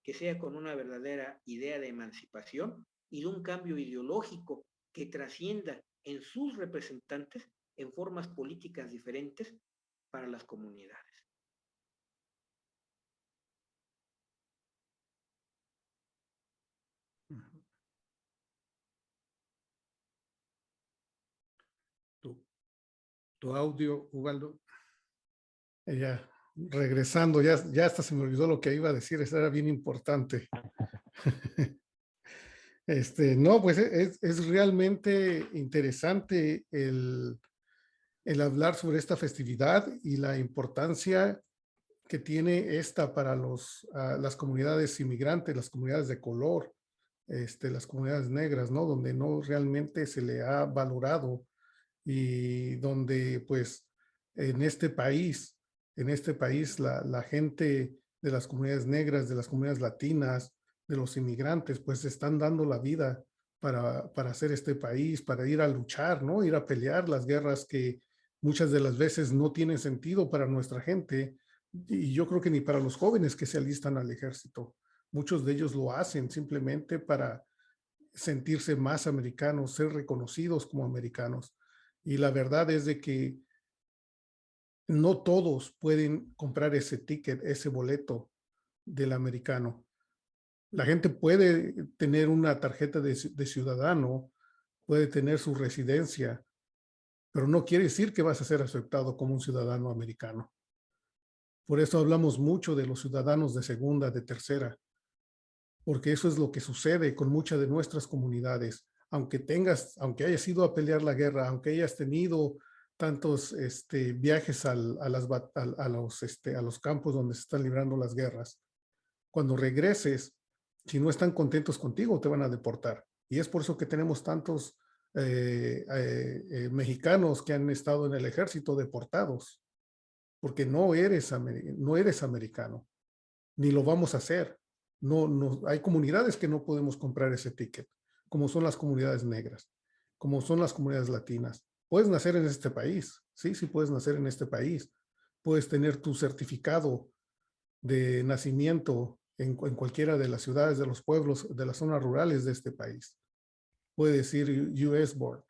que sea con una verdadera idea de emancipación y de un cambio ideológico que trascienda en sus representantes en formas políticas diferentes para las comunidades. Tu audio, Ubaldo. Ya, regresando, ya hasta se me olvidó lo que iba a decir, eso era bien importante. No, pues es realmente interesante el hablar sobre esta festividad y la importancia que tiene esta para las comunidades inmigrantes, las comunidades de color, las comunidades negras, ¿no? Donde no realmente se le ha valorado y donde pues en este país la gente de las comunidades negras, de las comunidades latinas, de los inmigrantes, pues están dando la vida para hacer este país, para ir a luchar, ¿no? Ir a pelear las guerras que muchas de las veces no tienen sentido para nuestra gente, y yo creo que ni para los jóvenes que se alistan al ejército. Muchos de ellos lo hacen simplemente para sentirse más americanos, ser reconocidos como americanos. Y la verdad es de que no todos pueden comprar ese ticket, ese boleto del americano. La gente puede tener una tarjeta de ciudadano, puede tener su residencia, pero no quiere decir que vas a ser aceptado como un ciudadano americano. Por eso hablamos mucho de los ciudadanos de segunda, de tercera, porque eso es lo que sucede con muchas de nuestras comunidades. Aunque hayas ido a pelear la guerra, aunque hayas tenido tantos viajes a los campos donde se están librando las guerras. Cuando regreses, si no están contentos contigo, te van a deportar. Y es por eso que tenemos tantos mexicanos que han estado en el ejército deportados, porque no eres americano, ni lo vamos a hacer. No, hay comunidades que no podemos comprar ese ticket, como son las comunidades negras, como son las comunidades latinas. Puedes nacer en este país, sí puedes nacer en este país. Puedes tener tu certificado de nacimiento en cualquiera de las ciudades, de los pueblos, de las zonas rurales de este país. Puede decir US born,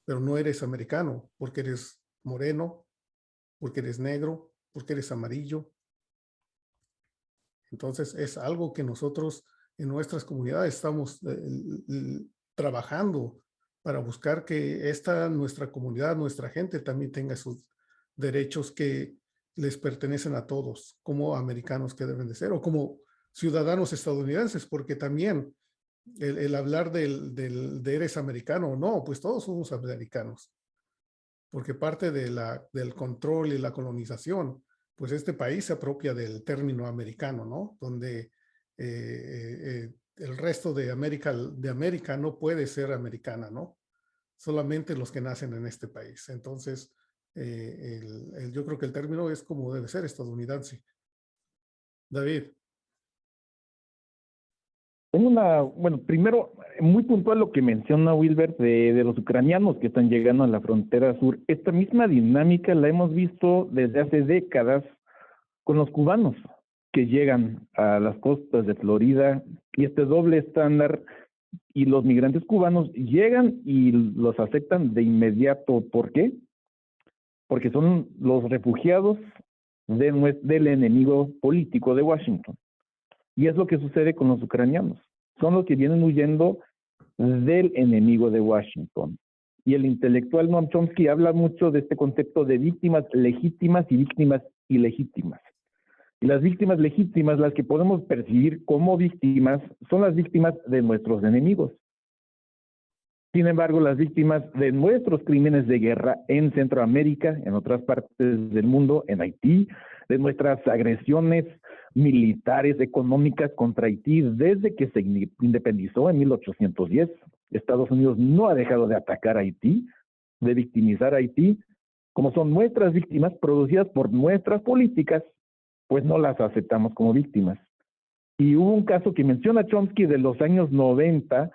pero no eres americano porque eres moreno, porque eres negro, porque eres amarillo. Entonces es algo que nosotros en nuestras comunidades estamos trabajando para buscar que nuestra comunidad, nuestra gente también tenga esos derechos que les pertenecen a todos, como americanos que deben de ser, o como ciudadanos estadounidenses, porque también el hablar de eres americano o no, pues todos somos americanos, porque parte del control y la colonización, pues este país se apropia del término americano, ¿no? Donde el resto de América no puede ser americana, ¿no? Solamente los que nacen en este país. Entonces, yo creo que el término es como debe ser, estadounidense. David. Bueno, primero, muy puntual lo que menciona Wilber de los ucranianos que están llegando a la frontera sur. Esta misma dinámica la hemos visto desde hace décadas con los cubanos que llegan a las costas de Florida, y este doble estándar, y los migrantes cubanos llegan y los aceptan de inmediato. ¿Por qué? Porque son los refugiados del enemigo político de Washington. Y es lo que sucede con los ucranianos. Son los que vienen huyendo del enemigo de Washington. Y el intelectual Noam Chomsky habla mucho de este concepto de víctimas legítimas y víctimas ilegítimas. Y las víctimas legítimas, las que podemos percibir como víctimas, son las víctimas de nuestros enemigos. Sin embargo, las víctimas de nuestros crímenes de guerra en Centroamérica, en otras partes del mundo, en Haití, de nuestras agresiones militares, económicas contra Haití desde que se independizó en 1810. Estados Unidos no ha dejado de atacar a Haití, de victimizar a Haití. Como son nuestras víctimas producidas por nuestras políticas, pues no las aceptamos como víctimas. Y hubo un caso que menciona Chomsky de los años 90,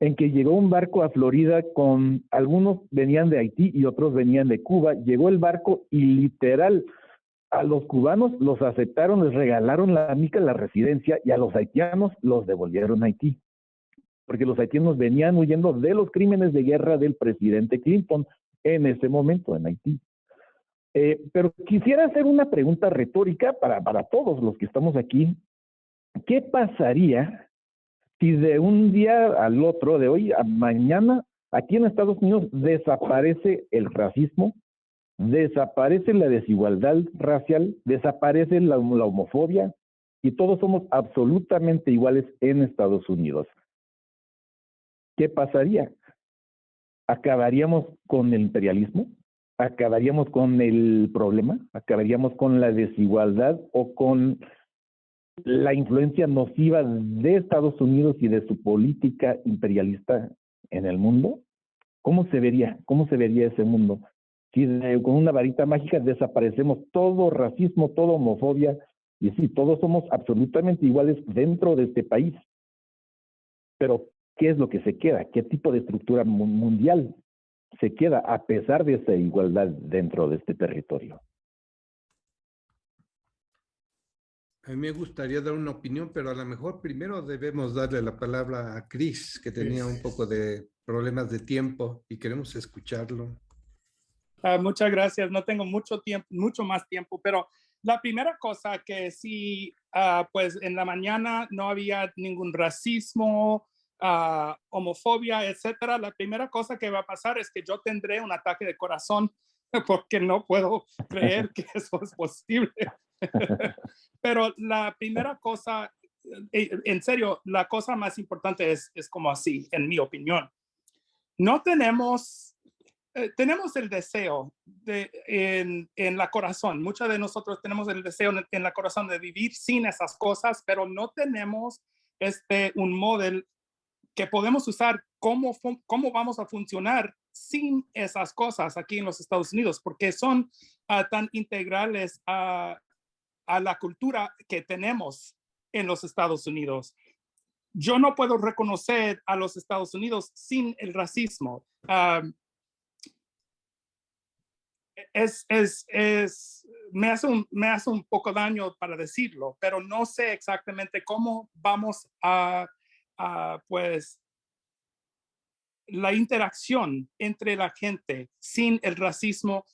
en que llegó un barco a Florida con algunos venían de Haití y otros venían de Cuba. Llegó el barco y literal a los cubanos los aceptaron, les regalaron la mica, la residencia, y a los haitianos los devolvieron a Haití, porque los haitianos venían huyendo de los crímenes de guerra del presidente Clinton en ese momento en Haití. Pero quisiera hacer una pregunta retórica para todos los que estamos aquí. ¿Qué pasaría si de un día al otro, de hoy a mañana, aquí en Estados Unidos desaparece el racismo, desaparece la desigualdad racial, desaparece la homofobia y todos somos absolutamente iguales en Estados Unidos? ¿Qué pasaría? ¿Acabaríamos con el imperialismo? ¿Acabaríamos con el problema? ¿Acabaríamos con la desigualdad o con la influencia nociva de Estados Unidos y de su política imperialista en el mundo? ¿Cómo se vería ese mundo? Si con una varita mágica desaparecemos todo racismo, toda homofobia, y sí, todos somos absolutamente iguales dentro de este país. Pero, ¿qué es lo que se queda? ¿Qué tipo de estructura mundial se queda a pesar de esa igualdad dentro de este territorio? A mí me gustaría dar una opinión, pero a lo mejor primero debemos darle la palabra a Chris, que tenía un poco de problemas de tiempo y queremos escucharlo. Muchas gracias. No tengo mucho más tiempo, pero la primera cosa que sí, pues en la mañana no había ningún racismo, homofobia, etcétera. La primera cosa que va a pasar es que yo tendré un ataque de corazón porque no puedo creer que eso es posible. Pero la primera cosa, en serio, la cosa más importante es como así, en mi opinión. No tenemos tenemos el deseo en la corazón. Muchos de nosotros tenemos el deseo en la corazón de vivir sin esas cosas, pero no tenemos un modelo que podemos usar cómo vamos a funcionar sin esas cosas aquí en los Estados Unidos, porque son tan integrales a la cultura que tenemos en los Estados Unidos. Yo no puedo reconocer a los Estados Unidos sin el racismo. Me hace un poco daño para decirlo, pero no sé exactamente cómo vamos a pues, la interacción entre la gente sin el racismo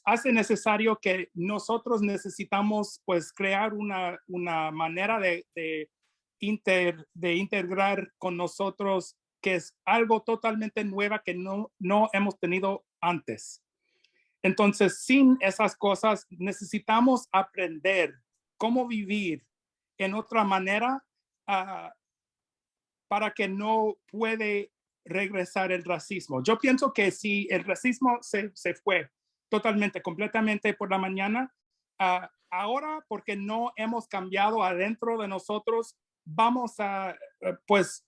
hace necesario que nosotros necesitamos pues crear una manera de integrar con nosotros, que es algo totalmente nueva que no hemos tenido antes. Entonces, sin esas cosas, necesitamos aprender cómo vivir en otra manera para que no puede regresar el racismo. Yo pienso que si el racismo se fue totalmente, completamente por la mañana, ahora porque no hemos cambiado adentro de nosotros, vamos pues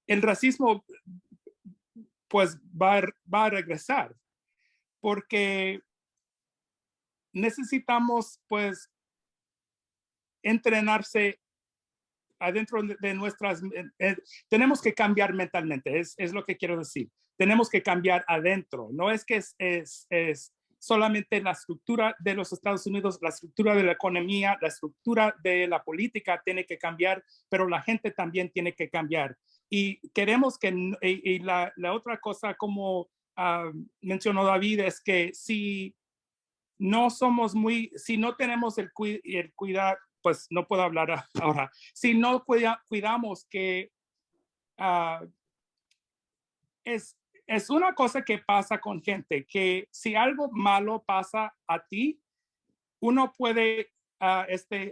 el racismo pues va a regresar, porque necesitamos pues entrenarse adentro de nuestras, tenemos que cambiar mentalmente, es lo que quiero decir. Tenemos que cambiar adentro. No es que es solamente la estructura de los Estados Unidos, la estructura de la economía, la estructura de la política tiene que cambiar, pero la gente también tiene que cambiar. Y queremos que, y la otra cosa, como mencionó David, es que si no tenemos el cuidado, pues no puedo hablar ahora. Si no cuidamos que es una cosa que pasa con gente, que si algo malo pasa a ti, uno puede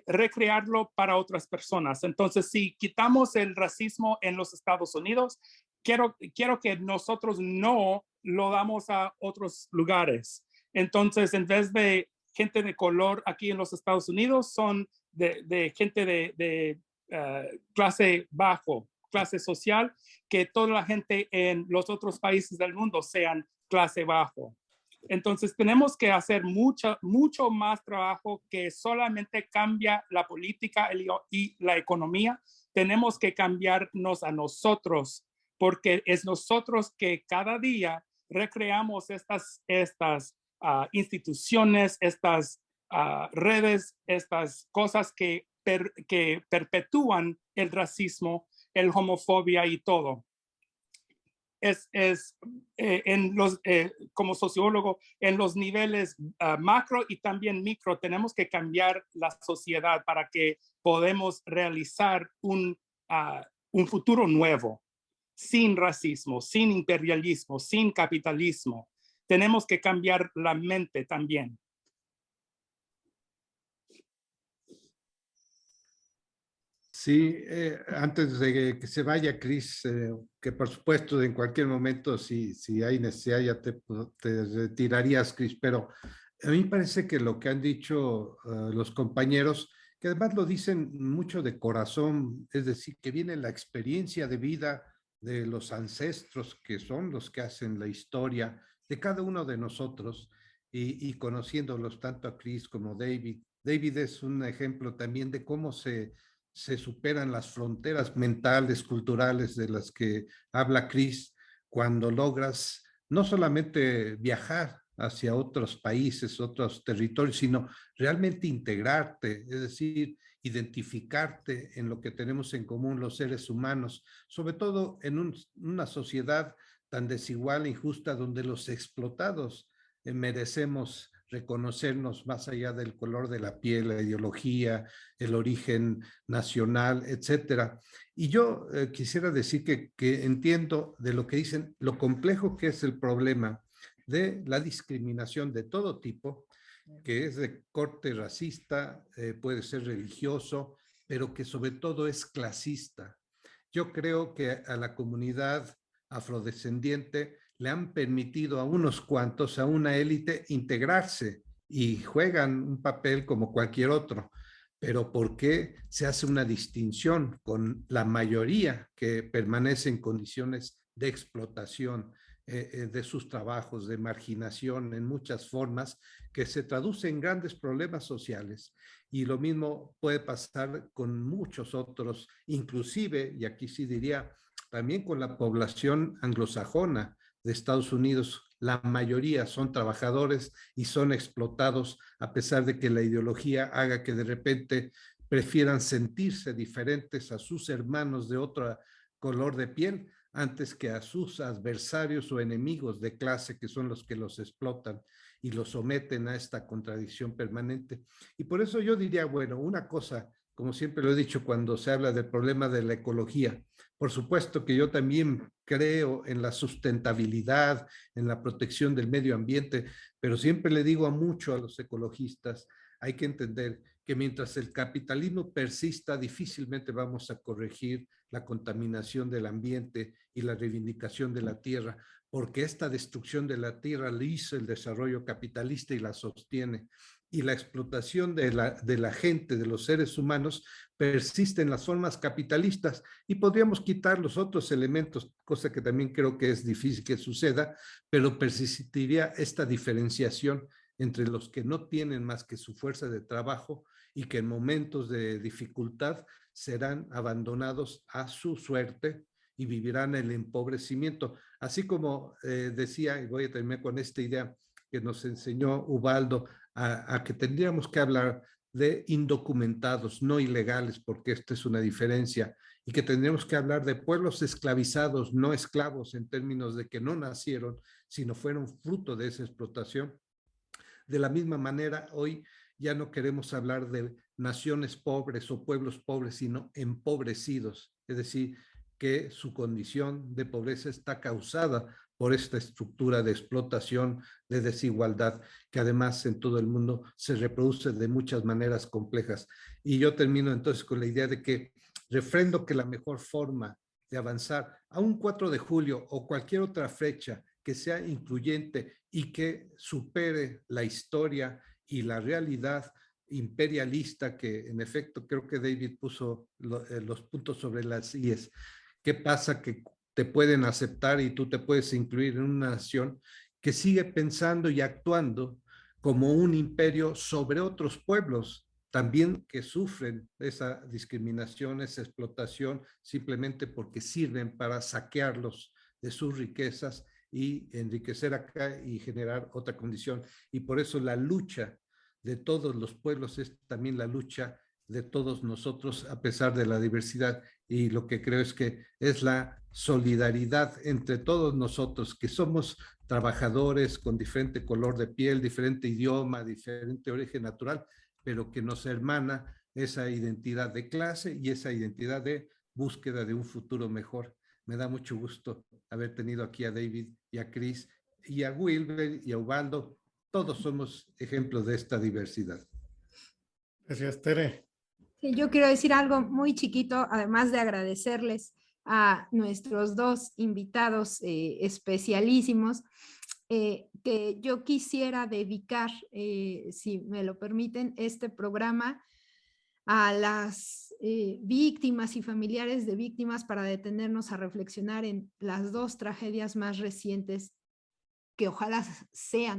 recrearlo para otras personas. Entonces, si quitamos el racismo en los Estados Unidos, quiero que nosotros no lo damos a otros lugares. Entonces, en vez de gente de color aquí en los Estados Unidos, son de gente de clase bajo, clase social, que toda la gente en los otros países del mundo sean clase bajo. Entonces tenemos que hacer mucho más trabajo que solamente cambia la política y la economía. Tenemos que cambiarnos a nosotros, porque es nosotros que cada día recreamos estas instituciones, estas redes, estas cosas que perpetúan el racismo, el homofobia y todo. Como sociólogo, en los niveles macro y también micro, tenemos que cambiar la sociedad para que podamos realizar un futuro nuevo, sin racismo, sin imperialismo, sin capitalismo. Tenemos que cambiar la mente también. Sí, antes de que se vaya Chris, que por supuesto en cualquier momento si hay necesidad ya te retirarías, Chris, pero a mí me parece que lo que han dicho los compañeros, que además lo dicen mucho de corazón, es decir, que viene la experiencia de vida de los ancestros, que son los que hacen la historia de cada uno de nosotros, y conociéndolos tanto a Chris como David. David es un ejemplo también de cómo se superan las fronteras mentales, culturales de las que habla Chris, cuando logras no solamente viajar hacia otros países, otros territorios, sino realmente integrarte, es decir, identificarte en lo que tenemos en común los seres humanos, sobre todo en una sociedad tan desigual e injusta donde los explotados merecemos reconocernos más allá del color de la piel, la ideología, el origen nacional, etcétera. Y yo quisiera decir que entiendo de lo que dicen, lo complejo que es el problema de la discriminación de todo tipo, que es de corte racista, puede ser religioso, pero que sobre todo es clasista. Yo creo que a la comunidad afrodescendiente le han permitido a unos cuantos, a una élite, integrarse y juegan un papel como cualquier otro. Pero ¿por qué se hace una distinción con la mayoría que permanece en condiciones de explotación de sus trabajos, de marginación en muchas formas, que se traduce en grandes problemas sociales? Y lo mismo puede pasar con muchos otros, inclusive, y aquí sí diría, también con la población anglosajona de Estados Unidos. La mayoría son trabajadores y son explotados, a pesar de que la ideología haga que de repente prefieran sentirse diferentes a sus hermanos de otro color de piel antes que a sus adversarios o enemigos de clase, que son los que los explotan y los someten a esta contradicción permanente. Y por eso yo diría, bueno, una cosa, como siempre lo he dicho cuando se habla del problema de la ecología, por supuesto que yo también creo en la sustentabilidad, en la protección del medio ambiente, pero siempre le digo a los ecologistas, hay que entender que mientras el capitalismo persista, difícilmente vamos a corregir la contaminación del ambiente y la reivindicación de la tierra, porque esta destrucción de la tierra la hizo el desarrollo capitalista y la sostiene. Y la explotación de la gente, de los seres humanos, persiste en las formas capitalistas, y podríamos quitar los otros elementos, cosa que también creo que es difícil que suceda, pero persistiría esta diferenciación entre los que no tienen más que su fuerza de trabajo y que en momentos de dificultad serán abandonados a su suerte y vivirán el empobrecimiento. Así como decía, y voy a terminar con esta idea que nos enseñó Ubaldo, a que tendríamos que hablar de indocumentados, no ilegales, porque esta es una diferencia, y que tendríamos que hablar de pueblos esclavizados, no esclavos, en términos de que no nacieron, sino fueron fruto de esa explotación. De la misma manera, hoy ya no queremos hablar de naciones pobres o pueblos pobres, sino empobrecidos, es decir, que su condición de pobreza está causada por esta estructura de explotación, de desigualdad, que además en todo el mundo se reproduce de muchas maneras complejas. Y yo termino entonces con la idea de que refrendo que la mejor forma de avanzar a un 4 de julio o cualquier otra fecha que sea incluyente y que supere la historia y la realidad imperialista, que en efecto creo que David puso los puntos sobre las IES. ¿Qué pasa? Que te pueden aceptar y tú te puedes incluir en una nación que sigue pensando y actuando como un imperio sobre otros pueblos, también que sufren esa discriminación, esa explotación, simplemente porque sirven para saquearlos de sus riquezas y enriquecer acá y generar otra condición. Y por eso la lucha de todos los pueblos es también la lucha de todos nosotros, a pesar de la diversidad. Y lo que creo es que es la solidaridad entre todos nosotros, que somos trabajadores con diferente color de piel, diferente idioma, diferente origen natural, pero que nos hermana esa identidad de clase y esa identidad de búsqueda de un futuro mejor. Me da mucho gusto haber tenido aquí a David y a Chris y a Wilber y a Ubaldo. Todos somos ejemplos de esta diversidad. Gracias, Tere. Yo quiero decir algo muy chiquito, además de agradecerles a nuestros dos invitados especialísimos, que yo quisiera dedicar, si me lo permiten, este programa a las víctimas y familiares de víctimas, para detenernos a reflexionar en las dos tragedias más recientes, que ojalá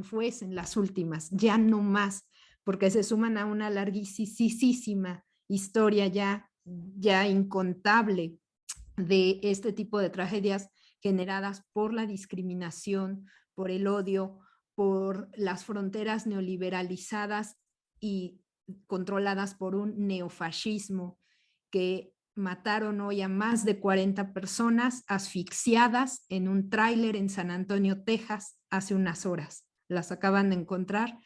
fuesen las últimas, ya no más, porque se suman a una larguísima historia ya incontable de este tipo de tragedias generadas por la discriminación, por el odio, por las fronteras neoliberalizadas y controladas por un neofascismo que mataron hoy a más de 40 personas asfixiadas en un tráiler en San Antonio, Texas, hace unas horas. Las acaban de encontrar.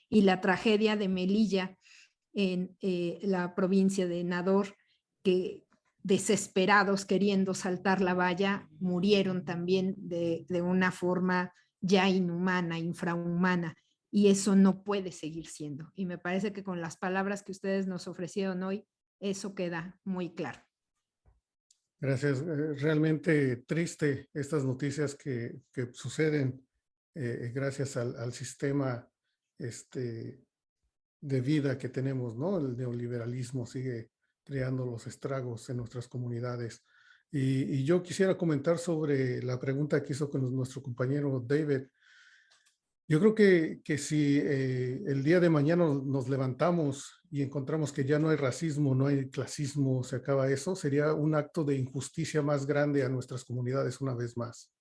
Y la tragedia de Melilla, en la provincia de Nador, que desesperados queriendo saltar la valla, murieron también de una forma ya inhumana, infrahumana. Y eso no puede seguir siendo. Y me parece que con las palabras que ustedes nos ofrecieron hoy, eso queda muy claro. Gracias. Realmente triste estas noticias que suceden gracias al sistema de vida que tenemos, ¿no? El neoliberalismo sigue creando los estragos en nuestras comunidades. Y yo quisiera comentar sobre la pregunta que hizo con nuestro compañero David. Yo creo que si el día de mañana nos levantamos y encontramos que ya no hay racismo, no hay clasismo, se acaba eso, sería un acto de injusticia más grande a nuestras comunidades una vez más.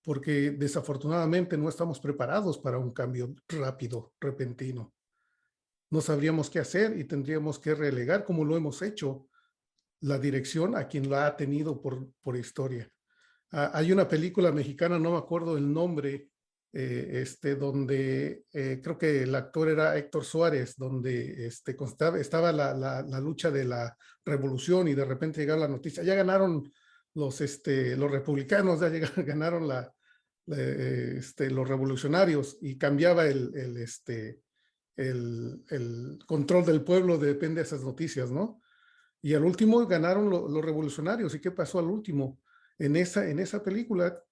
Porque desafortunadamente no estamos preparados para un cambio rápido, repentino. No sabríamos qué hacer y tendríamos que relegar, como lo hemos hecho, la dirección a quien la ha tenido por historia. Hay una película mexicana, no me acuerdo el nombre, donde creo que el actor era Héctor Suárez, donde estaba la lucha de la revolución y de repente llegaba la noticia, ya ganaron los republicanos, ya ganaron los revolucionarios, y cambiaba el control del pueblo, depende de esas noticias, ¿no? Y al último ganaron los revolucionarios. ¿Y qué pasó al último? En esa película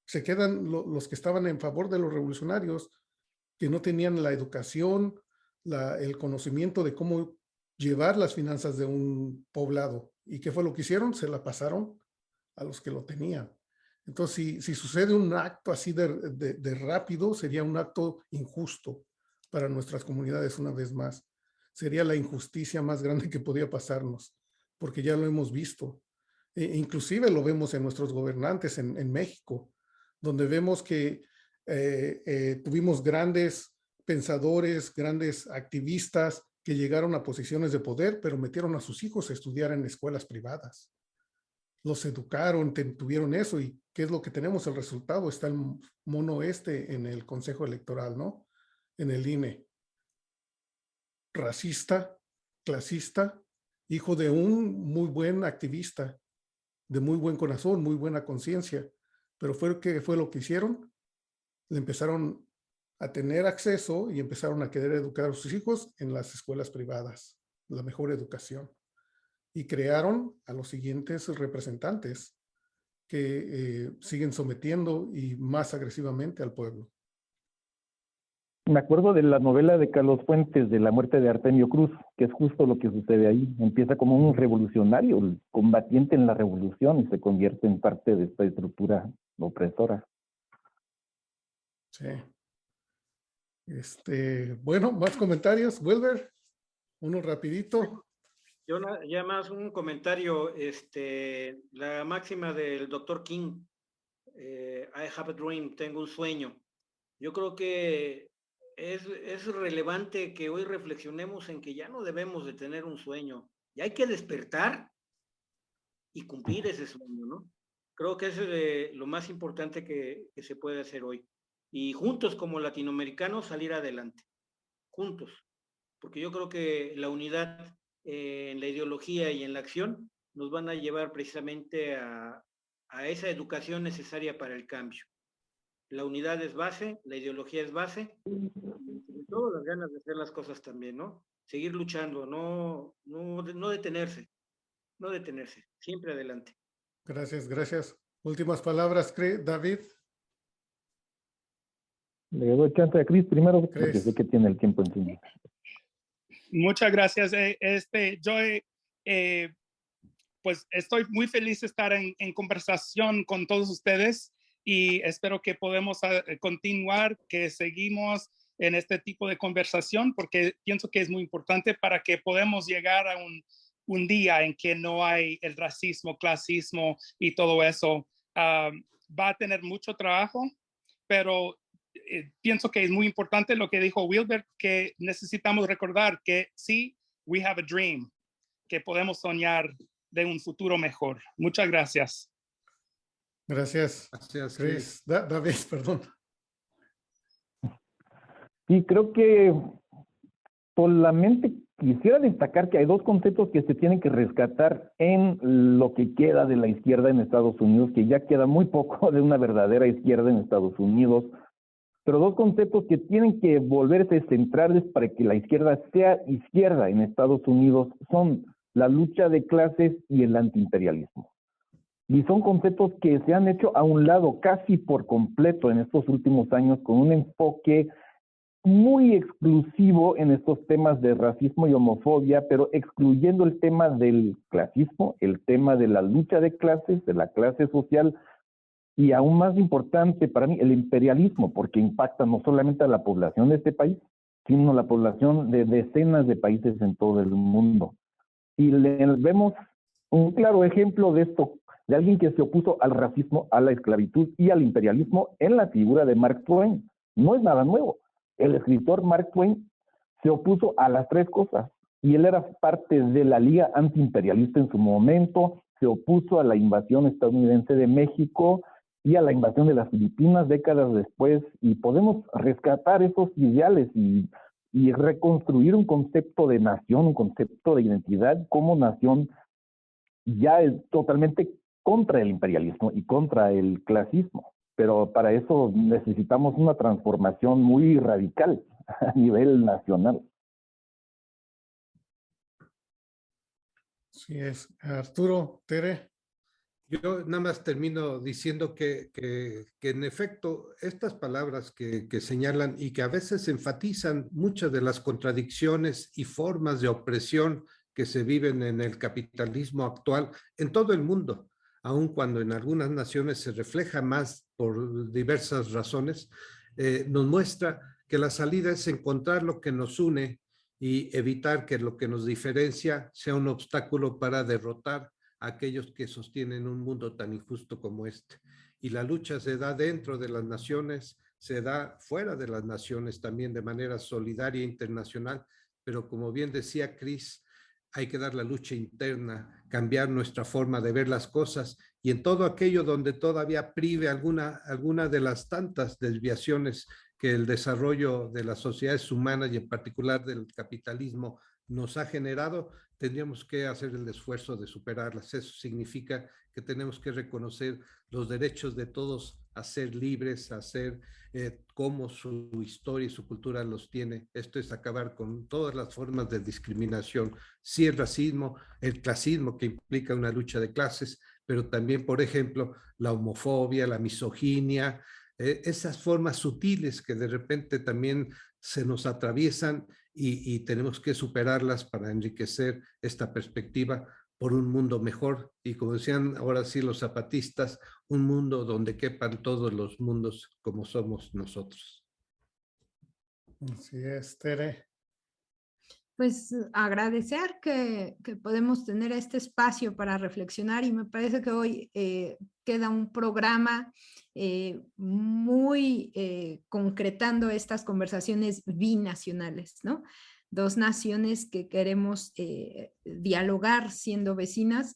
se quedan los que estaban en favor de los revolucionarios, que no tenían la educación, el conocimiento de cómo llevar las finanzas de un poblado. ¿Y qué fue lo que hicieron? Se la pasaron a los que lo tenían. Entonces, si sucede un acto así de rápido, sería un acto injusto para nuestras comunidades una vez más. Sería la injusticia más grande que podía pasarnos, porque ya lo hemos visto. Inclusive lo vemos en nuestros gobernantes en México, donde vemos que tuvimos grandes pensadores, grandes activistas que llegaron a posiciones de poder, pero metieron a sus hijos a estudiar en escuelas privadas. Los educaron, tuvieron eso, y ¿qué es lo que tenemos? El resultado está el mono en el Consejo Electoral, ¿no? En el INE. Racista, clasista, hijo de un muy buen activista, de muy buen corazón, muy buena conciencia, pero ¿qué fue lo que hicieron? Le empezaron a tener acceso y empezaron a querer educar a sus hijos en las escuelas privadas, la mejor educación, y crearon a los siguientes representantes que siguen sometiendo y más agresivamente al pueblo. Me acuerdo de la novela de Carlos Fuentes, de la muerte de Artemio Cruz, que es justo lo que sucede ahí. Empieza como un revolucionario, el combatiente en la revolución, y se convierte en parte de esta estructura opresora. Sí. Bueno, más comentarios. Wilber, uno rapidito. Yo ya más un comentario, la máxima del Dr. King, I have a dream, tengo un sueño. Yo creo que es relevante que hoy reflexionemos en que ya no debemos de tener un sueño, y hay que despertar y cumplir ese sueño, ¿no? Creo que eso es lo más importante que se puede hacer hoy. Y juntos como latinoamericanos salir adelante, juntos, porque yo creo que la unidad en la ideología y en la acción nos van a llevar precisamente a esa educación necesaria para el cambio. La unidad es base, la ideología es base, y sobre todo las ganas de hacer las cosas también, ¿no? Seguir luchando, no detenerse, siempre adelante. Gracias, gracias. Últimas palabras, David. Le doy chance a Cris primero, porque sé que tiene el tiempo encima. Muchas gracias. Yo pues estoy muy feliz de estar en conversación con todos ustedes, y espero que podamos continuar, que seguimos en este tipo de conversación, porque pienso que es muy importante para que podamos llegar a un día en que no hay el racismo, clasismo y todo eso. Va a tener mucho trabajo, pero pienso que es muy importante lo que dijo Wilber, que necesitamos recordar que sí, we have a dream, que podemos soñar de un futuro mejor. Muchas gracias. Gracias. Gracias, Chris. David, perdón. Y creo que solamente quisiera destacar que hay dos conceptos que se tienen que rescatar en lo que queda de la izquierda en Estados Unidos, que ya queda muy poco de una verdadera izquierda en Estados Unidos, pero dos conceptos que tienen que volverse centrales para que la izquierda sea izquierda en Estados Unidos son la lucha de clases y el antiimperialismo. Y son conceptos que se han hecho a un lado casi por completo en estos últimos años, con un enfoque muy exclusivo en estos temas de racismo y homofobia, pero excluyendo el tema del clasismo, el tema de la lucha de clases, de la clase social, y aún más importante para mí, el imperialismo, porque impacta no solamente a la población de este país, sino a la población de decenas de países en todo el mundo. Y vemos un claro ejemplo de esto, de alguien que se opuso al racismo, a la esclavitud y al imperialismo en la figura de Mark Twain. No es nada nuevo. El escritor Mark Twain se opuso a las tres cosas y él era parte de la Liga Antiimperialista en su momento, se opuso a la invasión estadounidense de México y a la invasión de las Filipinas décadas después, y podemos rescatar esos ideales y reconstruir un concepto de nación, un concepto de identidad como nación ya es totalmente contra el imperialismo y contra el clasismo. Pero para eso necesitamos una transformación muy radical a nivel nacional. Sí es. Arturo, Tere. Yo nada más termino diciendo que en efecto estas palabras que señalan y que a veces enfatizan muchas de las contradicciones y formas de opresión que se viven en el capitalismo actual en todo el mundo, aun cuando en algunas naciones se refleja más por diversas razones, nos muestra que la salida es encontrar lo que nos une y evitar que lo que nos diferencia sea un obstáculo para derrotar a aquellos que sostienen un mundo tan injusto como este. Y la lucha se da dentro de las naciones, se da fuera de las naciones también de manera solidaria e internacional, pero como bien decía Chris, hay que dar la lucha interna, cambiar nuestra forma de ver las cosas y en todo aquello donde todavía prive alguna de las tantas desviaciones que el desarrollo de las sociedades humanas y en particular del capitalismo nos ha generado, tendríamos que hacer el esfuerzo de superarlas. Eso significa que tenemos que reconocer los derechos de todos a ser libres, a ser como su historia y su cultura los tiene. Esto es acabar con todas las formas de discriminación, sí el racismo, el clasismo que implica una lucha de clases, pero también, por ejemplo, la homofobia, la misoginia, esas formas sutiles que de repente también se nos atraviesan y tenemos que superarlas para enriquecer esta perspectiva por un mundo mejor y, como decían ahora sí los zapatistas, un mundo donde quepan todos los mundos como somos nosotros. Así es, Tere. Pues agradecer que podemos tener este espacio para reflexionar y me parece que hoy queda un programa muy concretando estas conversaciones binacionales, ¿no? Dos naciones que queremos dialogar siendo vecinas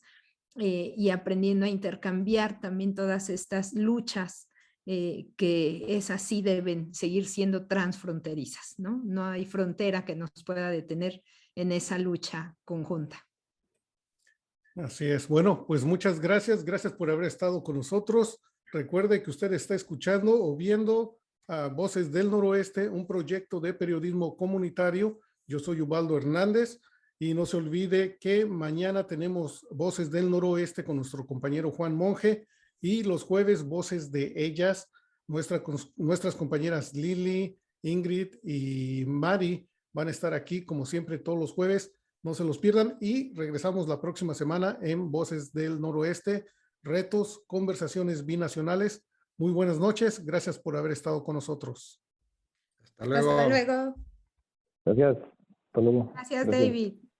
y aprendiendo a intercambiar también todas estas luchas que es así, deben seguir siendo transfronterizas, ¿no? No hay frontera que nos pueda detener en esa lucha conjunta. Así es. Bueno, pues muchas gracias. Gracias por haber estado con nosotros. Recuerde que usted está escuchando o viendo a Voces del Noroeste, un proyecto de periodismo comunitario. Yo soy Ubaldo Hernández y no se olvide que mañana tenemos Voces del Noroeste con nuestro compañero Juan Monge y los jueves Voces de ellas, nuestras compañeras Lili, Ingrid y Mari van a estar aquí como siempre todos los jueves. No se los pierdan y regresamos la próxima semana en Voces del Noroeste, retos, conversaciones binacionales. Muy buenas noches. Gracias por haber estado con nosotros. Hasta luego. Hasta luego. Gracias. Hasta luego. Gracias, David.